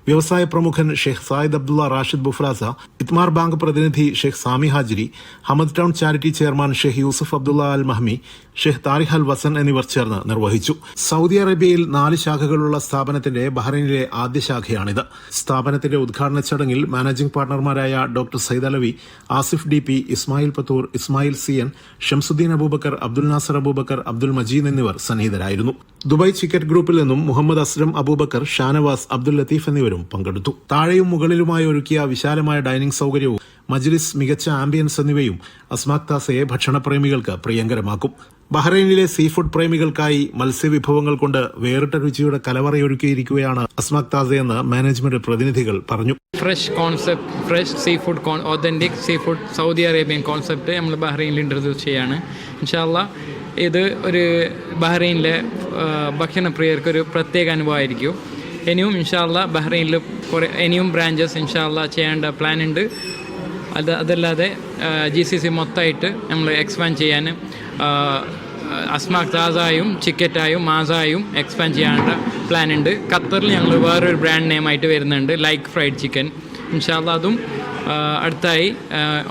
വ്യവസായ പ്രമുഖൻ Sheikh Zayed Abdulla Rashid Bufrasa, Ithmaar Bank പ്രതിനിധി Sheikh Sami Hajiri, Hamad Town charity chairman Sheikh Yusuf Abdulla Al Mahmi, Sheikh Tariq Al Wasan എന്നിവർ ചേർന്ന് നിർവഹിച്ചു. സൗദി അറേബ്യയിൽ 4 ശാഖകളുള്ള സ്ഥാപനത്തിന്റെ ബഹ്റൈനിലെ ആദ്യ ശാഖയാണിത്. സ്ഥാപനത്തിന്റെ ഉദ്ഘാടന ചടങ്ങിൽ മാനേജിംഗ് പാർട്ണർമാരായ doctor Syed Alavi, Asif DP, Ismail Pathur, Ismail CN, Shamsuddin Aboobacker, Abdul Nasar Aboobacker, Abdul Majeed എന്നിവർ സന്നിഹിതരായിരുന്നു. ദുബായ് ചിക്കറ്റ് ഗ്രൂപ്പിൽ നിന്നും മുഹമ്മദ് അസ്ലം അബൂബക്കർ, ഷാനവാസ്, അബ്ദുൽ ലത്തീഫ് എന്നിവരും പങ്കെടുത്തു. താഴെയും മുകളിലുമായി ഒരുക്കിയ വിശാലമായ ഡൈനിംഗ് സൗകര്യവും മജ്ലിസ്, മികച്ച ആംബിയൻസ് എന്നിവയും അസ്മാക് താസയെ ഭക്ഷണപ്രേമികൾക്ക് പ്രിയങ്കരമാക്കും. ബഹ്റൈനിലെ സീ ഫുഡ് പ്രേമികൾക്കായി മത്സ്യവിഭവങ്ങൾ കൊണ്ട് വേറിട്ട രുചിയുടെ കലവറയൊരുക്കിയിരിക്കുകയാണ് അസ്മാക് താസയെന്ന് മാനേജ്മെന്റ് പ്രതിനിധികൾ പറഞ്ഞു. Fresh concept, fresh sea food, authentic sea food Saudi Arabian concept നമ്മൾ ബഹ്റൈനിൽ ഇൻട്രൊഡ്യൂസ് ചെയ്യാണ്. ഇൻഷാല്ലാ ഇത് ഒരു ബഹ്റൈനിലെ ഭക്ഷണപ്രിയർക്ക് ഒരു പ്രത്യേക അനുഭവമായിരിക്കും. ഇനിയും ഇൻഷാല്ലാ ബഹ്റൈനിൽ ഇനിയും ബ്രാഞ്ചസ് ഇൻഷാല്ലാ ചെയ്യേണ്ട പ്ലാൻ ഉണ്ട്. അതല്ലാതെ GCC മൊത്തമായിട്ട് നമ്മൾ എക്സ്പാൻഡ് ചെയ്യാൻ അസ്മാക് താസായും ചിക്കറ്റായും മാസായും എക്സ്പാൻഡ് ചെയ്യാനുള്ള പ്ലാൻ ഉണ്ട്. ഖത്തറിൽ ഞങ്ങൾ വേറൊരു ബ്രാൻഡ് നെയിമായിട്ട് വരുന്നുണ്ട്, ലൈക്ക് ഫ്രൈഡ് ചിക്കൻ. ഇൻഷാല്ലാ അതും അടുത്തായി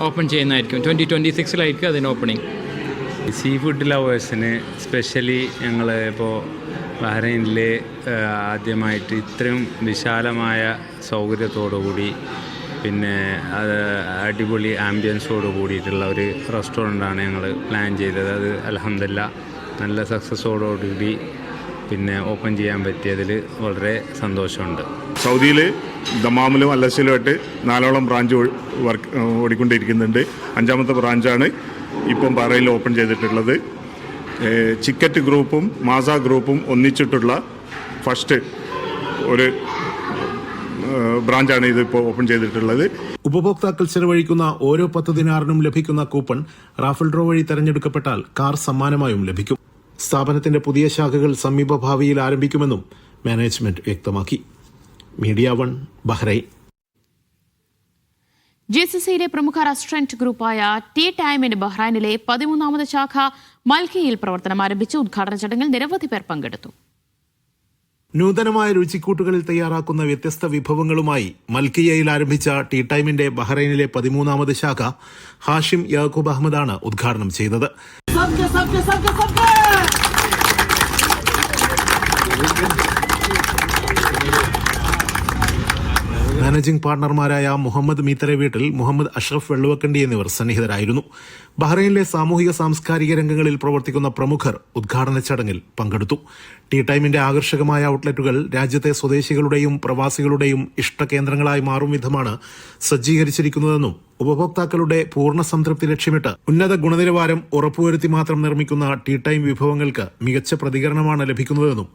ഓപ്പൺ ചെയ്യുന്നതായിരിക്കും. 2026 അതിൻ്റെ ഓപ്പണിംഗ്. സീ ഫുഡ് ലവേഴ്സിന് സ്പെഷ്യലി ഞങ്ങൾ ഇപ്പോൾ ബഹ്റൈനിൽ ആദ്യമായിട്ട് ഇത്രയും വിശാലമായ സൗകര്യത്തോടുകൂടി പിന്നെ അത് അടിപൊളി ആംബിയൻസോട് കൂടിയിട്ടുള്ള ഒരു റെസ്റ്റോറൻ്റാണ് ഞങ്ങൾ പ്ലാൻ ചെയ്തത്. അത് അൽഹംദുലില്ലാ നല്ല സക്സസ്സോടുകൂടി പിന്നെ ഓപ്പൺ ചെയ്യാൻ പറ്റിയതിൽ വളരെ സന്തോഷമുണ്ട്. സൗദിയിൽ ദമാമിലും അല്ലസിലുമായിട്ട് 4ഓളം ബ്രാഞ്ച് ഓടിക്കൊണ്ടിരിക്കുന്നുണ്ട്. 5ാമത്തെ ബ്രാഞ്ചാണ് ഇപ്പം ബഹ്റൈനിൽ ഓപ്പൺ ചെയ്തിട്ടുള്ളത്. ചിക്കറ്റ് ഗ്രൂപ്പും മാസ ഗ്രൂപ്പും ഒന്നിച്ചിട്ടുള്ള ഫസ്റ്റ് ഒരു ബ്രാഞ്ചാണ് ഇതിപ്പോൾ ഓപ്പൺ ചെയ്തിട്ടുള്ളത്. ഉപഭോക്താക്കൾ ചെലവഴിക്കുന്ന ഓരോ 10 ദിനാറിനും ലഭിക്കുന്ന കൂപ്പൺ റാഫൽ ഡ്രോ വഴി തെരഞ്ഞെടുക്കപ്പെട്ടാൽ കാർ സമ്മാനമായും ലഭിക്കും. സ്ഥാപനത്തിന്റെ പുതിയ ശാഖകൾ സമീപ ഭാവിയിൽ ആരംഭിക്കുമെന്നും മാനേജ്മെന്റ് വ്യക്തമാക്കി. Media 1 Bahrain. GCCയിലെ പ്രമുഖ റെസ്റ്റോറന്റ് ഗ്രൂപ്പായ ടീ ടൈമിന് ബഹ്റൈനിലെ 13ാമത് ശാഖ മൽഖയിൽ പ്രവർത്തനം ആരംഭിച്ചു. ഉദ്ഘാടന ചടങ്ങിൽ നിരവധി പേർ പങ്കെടുത്തു. നൂതനമായ രുചിക്കൂട്ടുകളിൽ തയ്യാറാക്കുന്ന വ്യത്യസ്ത വിഭവങ്ങളുമായി മൽക്കിയയിൽ ആരംഭിച്ച ടീ ടൈമിന്റെ ബഹ്റൈനിലെ 13ാമത് ശാഖ ഹാഷിം യാക്കൂബ് അഹമ്മദാണ് ഉദ്ഘാടനം ചെയ്തത്. മാനേജിംഗ് പാർട്ണർമാരായ മുഹമ്മദ് മീത്തരെ വീട്ടിൽ, മുഹമ്മദ് അഷ്റഫ് വെള്ളുവക്കണ്ടി എന്നിവർ സന്നിഹിതരായിരുന്നു. ബഹ്റൈനിലെ സാമൂഹിക സാംസ്കാരിക രംഗങ്ങളിൽ പ്രവർത്തിക്കുന്ന പ്രമുഖർ ഉദ്ഘാടന ചടങ്ങിൽ പങ്കെടുത്തു. ടീ ടൈമിന്റെ ആകർഷകമായ ഔട്ട്ലെറ്റുകൾ രാജ്യത്തെ സ്വദേശികളുടെയും പ്രവാസികളുടെയും ഇഷ്ടകേന്ദ്രങ്ങളായി മാറും വിധമാണ് സജ്ജീകരിച്ചിരിക്കുന്നതെന്നും ഉപഭോക്താക്കളുടെ പൂർണ്ണ സംതൃപ്തി ലക്ഷ്യമിട്ട് ഉന്നത ഗുണനിലവാരം ഉറപ്പുവരുത്തി മാത്രം നിർമ്മിക്കുന്ന ടീ ടൈം വിഭവങ്ങൾക്ക് മികച്ച പ്രതികരണമാണ് ലഭിക്കുന്നതെന്നും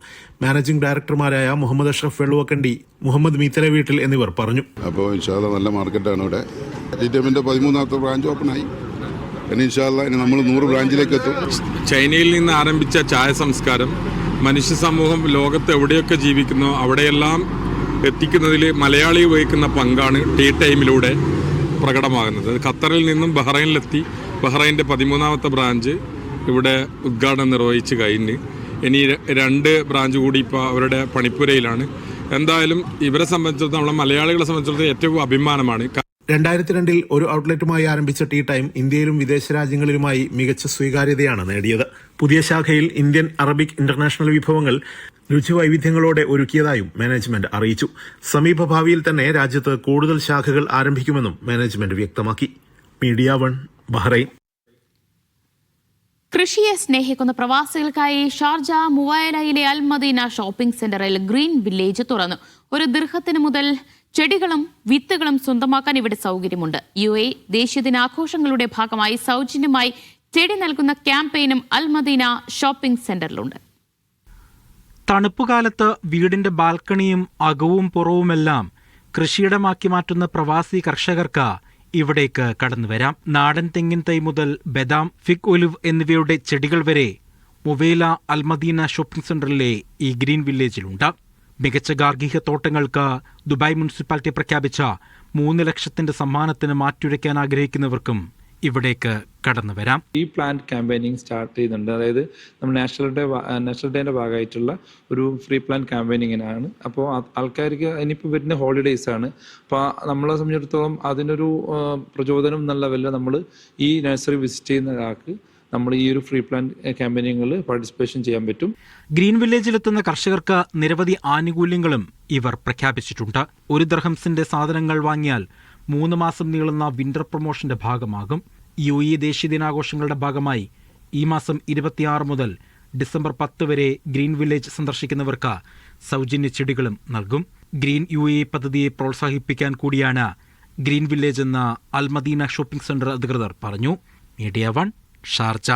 മാനേജിംഗ് ഡയറക്ടർമാരായ മുഹമ്മദ് അഷ്റഫ് വെള്ളുവക്കണ്ടി, മുഹമ്മദ് മീത്തരെ വീട്ടിൽ എന്നിവർ പറഞ്ഞു. അപ്പോൾ ഇൻഷാല്ലാ നല്ല മാർക്കറ്റാണ് ഇവിടെ. ടീ ടൈമിന്റെ 13ാമത്തെ ബ്രാഞ്ച് ഓപ്പണായി. ഇനി ഇൻഷാല്ലാ ഇനി നമ്മൾ 100 ബ്രാഞ്ചിലേക്ക് എത്തും. ചൈനയിൽ നിന്ന് ആരംഭിച്ച ചായ സംസ്കാരം മനുഷ്യ സമൂഹം ലോകത്ത് എവിടെയൊക്കെ ജീവിക്കുന്നോ അവിടെയെല്ലാം എത്തിക്കുന്നതിൽ മലയാളി വഹിക്കുന്ന പങ്കാണ് ടീ ടൈമിലൂടെ പ്രകടമാകുന്നത്. ഖത്തറിൽ നിന്നും ബഹ്റൈനിലെത്തി ബഹ്റൈൻ്റെ 13ാമത്തെ ബ്രാഞ്ച് ഇവിടെ ഉദ്ഘാടനം നിർവഹിച്ച് കഴിഞ്ഞ് ഇനി 2 ബ്രാഞ്ച് കൂടി ഇപ്പോൾ അവരുടെ പണിപ്പുരയിലാണ്. എന്തായാലും ഇവരെ സംബന്ധിച്ചിടത്തോളം നമ്മളെ മലയാളികളെ സംബന്ധിച്ചിടത്തോളം ഏറ്റവും അഭിമാനമാണ്. 2002 ഒരു ഔട്ട്ലെറ്റുമായി ആരംഭിച്ച ടീ ടൈം ഇന്ത്യയിലും വിദേശ രാജ്യങ്ങളിലുമായി മികച്ച സ്വീകാര്യതയാണ് നേടിയത്. പുതിയ ശാഖയിൽ ഇന്ത്യൻ, അറബിക്, ഇന്റർനാഷണൽ വിഭവങ്ങൾ രുചി വൈവിധ്യങ്ങളോടെ ഒരുക്കിയതായും മാനേജ്മെന്റ് അറിയിച്ചു. സമീപ ഭാവിയിൽ തന്നെ രാജ്യത്ത് കൂടുതൽ ശാഖകൾ ആരംഭിക്കുമെന്നും മാനേജ്മെന്റ് വ്യക്തമാക്കി. Media 1 Bahrain. കൃഷിയെ സ്നേഹിക്കുന്ന പ്രവാസികൾക്കായി ഷാർജ മുവൈലയിലെ അൽ മദീന ഷോപ്പിംഗ് സെന്ററിൽ ഗ്രീൻ വില്ലേജ് തുറന്നു. 1 ദിർഹത്തിന് മുതൽ ചെടികളും വിത്തുകളും സ്വന്തമാക്കാൻ ഇവിടെ സൗകര്യമുണ്ട്. UAE ദേശീയ ദിനാഘോഷങ്ങളുടെ ഭാഗമായി സൗജന്യമായി ചെടി നൽകുന്ന ക്യാമ്പയിനും അൽ മദീന ഷോപ്പിംഗ് സെന്ററിലുണ്ട്. തണുപ്പുകാലത്ത് വീടിന്റെ ബാൽക്കണിയും അകവും പുറവുമെല്ലാം കൃഷിയിടമാക്കി മാറ്റുന്ന പ്രവാസി കർഷകർക്ക് ഇവിടേക്ക് കടന്നുവരാം. നാടൻ തെങ്ങിൻ തൈ മുതൽ ബദാം, ഫിഗ് ഒലിവ് എന്നിവയുടെ ചെടികൾ വരെ മുവേല അൽ മദീന ഷോപ്പിംഗ് സെന്ററിലെ ഈ ഗ്രീൻ വില്ലേജിലുണ്ട്. മികച്ച ഗാർഹിക തോട്ടങ്ങൾക്ക് ദുബായ് മുനിസിപ്പാലിറ്റി പ്രഖ്യാപിച്ച 3 ലക്ഷത്തിന്റെ സമ്മാനത്തിന് മാറ്റുരയ്ക്കാൻ ആഗ്രഹിക്കുന്നവർക്കും ഇവിടേക്ക് കടന്നു വരാം. ഈ പ്ലാന്റ് ക്യാമ്പയിനിങ് സ്റ്റാർട്ട് ചെയ്യുന്നുണ്ട്. അതായത് നമ്മൾ നാഷണൽ ഡേയുടെ ഭാഗമായിട്ടുള്ള ഒരു ഫ്രീ പ്ലാന്റ് ക്യാമ്പയിനിങ്ങിനാണ്. അപ്പോൾ ആൾക്കാർക്ക് ഇനിയിപ്പോൾ വരുന്ന ഹോളിഡേയ്സ് ആണ്. അപ്പോൾ നമ്മളെ സംബന്ധിച്ചിടത്തോളം അതിനൊരു പ്രചോദനം എന്നുള്ള ലെവലിൽ നമ്മൾ ഈ നഴ്സറി വിസിറ്റ് ചെയ്യുന്ന ഒരാൾക്ക് നമ്മൾ ഈ ഒരു ഫ്രീ പ്ലാന്റ് ക്യാമ്പയിനിങ്ങളിൽ പാർട്ടിസിപ്പേഷൻ ചെയ്യാൻ പറ്റും. ഗ്രീൻ വില്ലേജിലെത്തുന്ന കർഷകർക്ക് നിരവധി ആനുകൂല്യങ്ങളും ഇവർ പ്രഖ്യാപിച്ചിട്ടുണ്ട്. 1 ദിർഹംസിന്റെ സാധനങ്ങൾ വാങ്ങിയാൽ 3 മാസം നീളുന്ന വിന്റർ പ്രൊമോഷന്റെ ഭാഗമാകും. UAE ദേശീയ ദിനാഘോഷങ്ങളുടെ ഭാഗമായി ഈ മാസം 26 മുതൽ ഡിസംബർ 10 വരെ ഗ്രീൻ വില്ലേജ് സന്ദർശിക്കുന്നവർക്ക് സൗജന്യ ചെടികളും നൽകും. ഗ്രീൻ UAE പദ്ധതിയെ പ്രോത്സാഹിപ്പിക്കാൻ കൂടിയാണ് ഗ്രീൻ വില്ലേജ് എന്ന അൽ മദീന ഷോപ്പിംഗ് സെന്റർ അധികൃതർ പറഞ്ഞു. Media 1 Sharjah.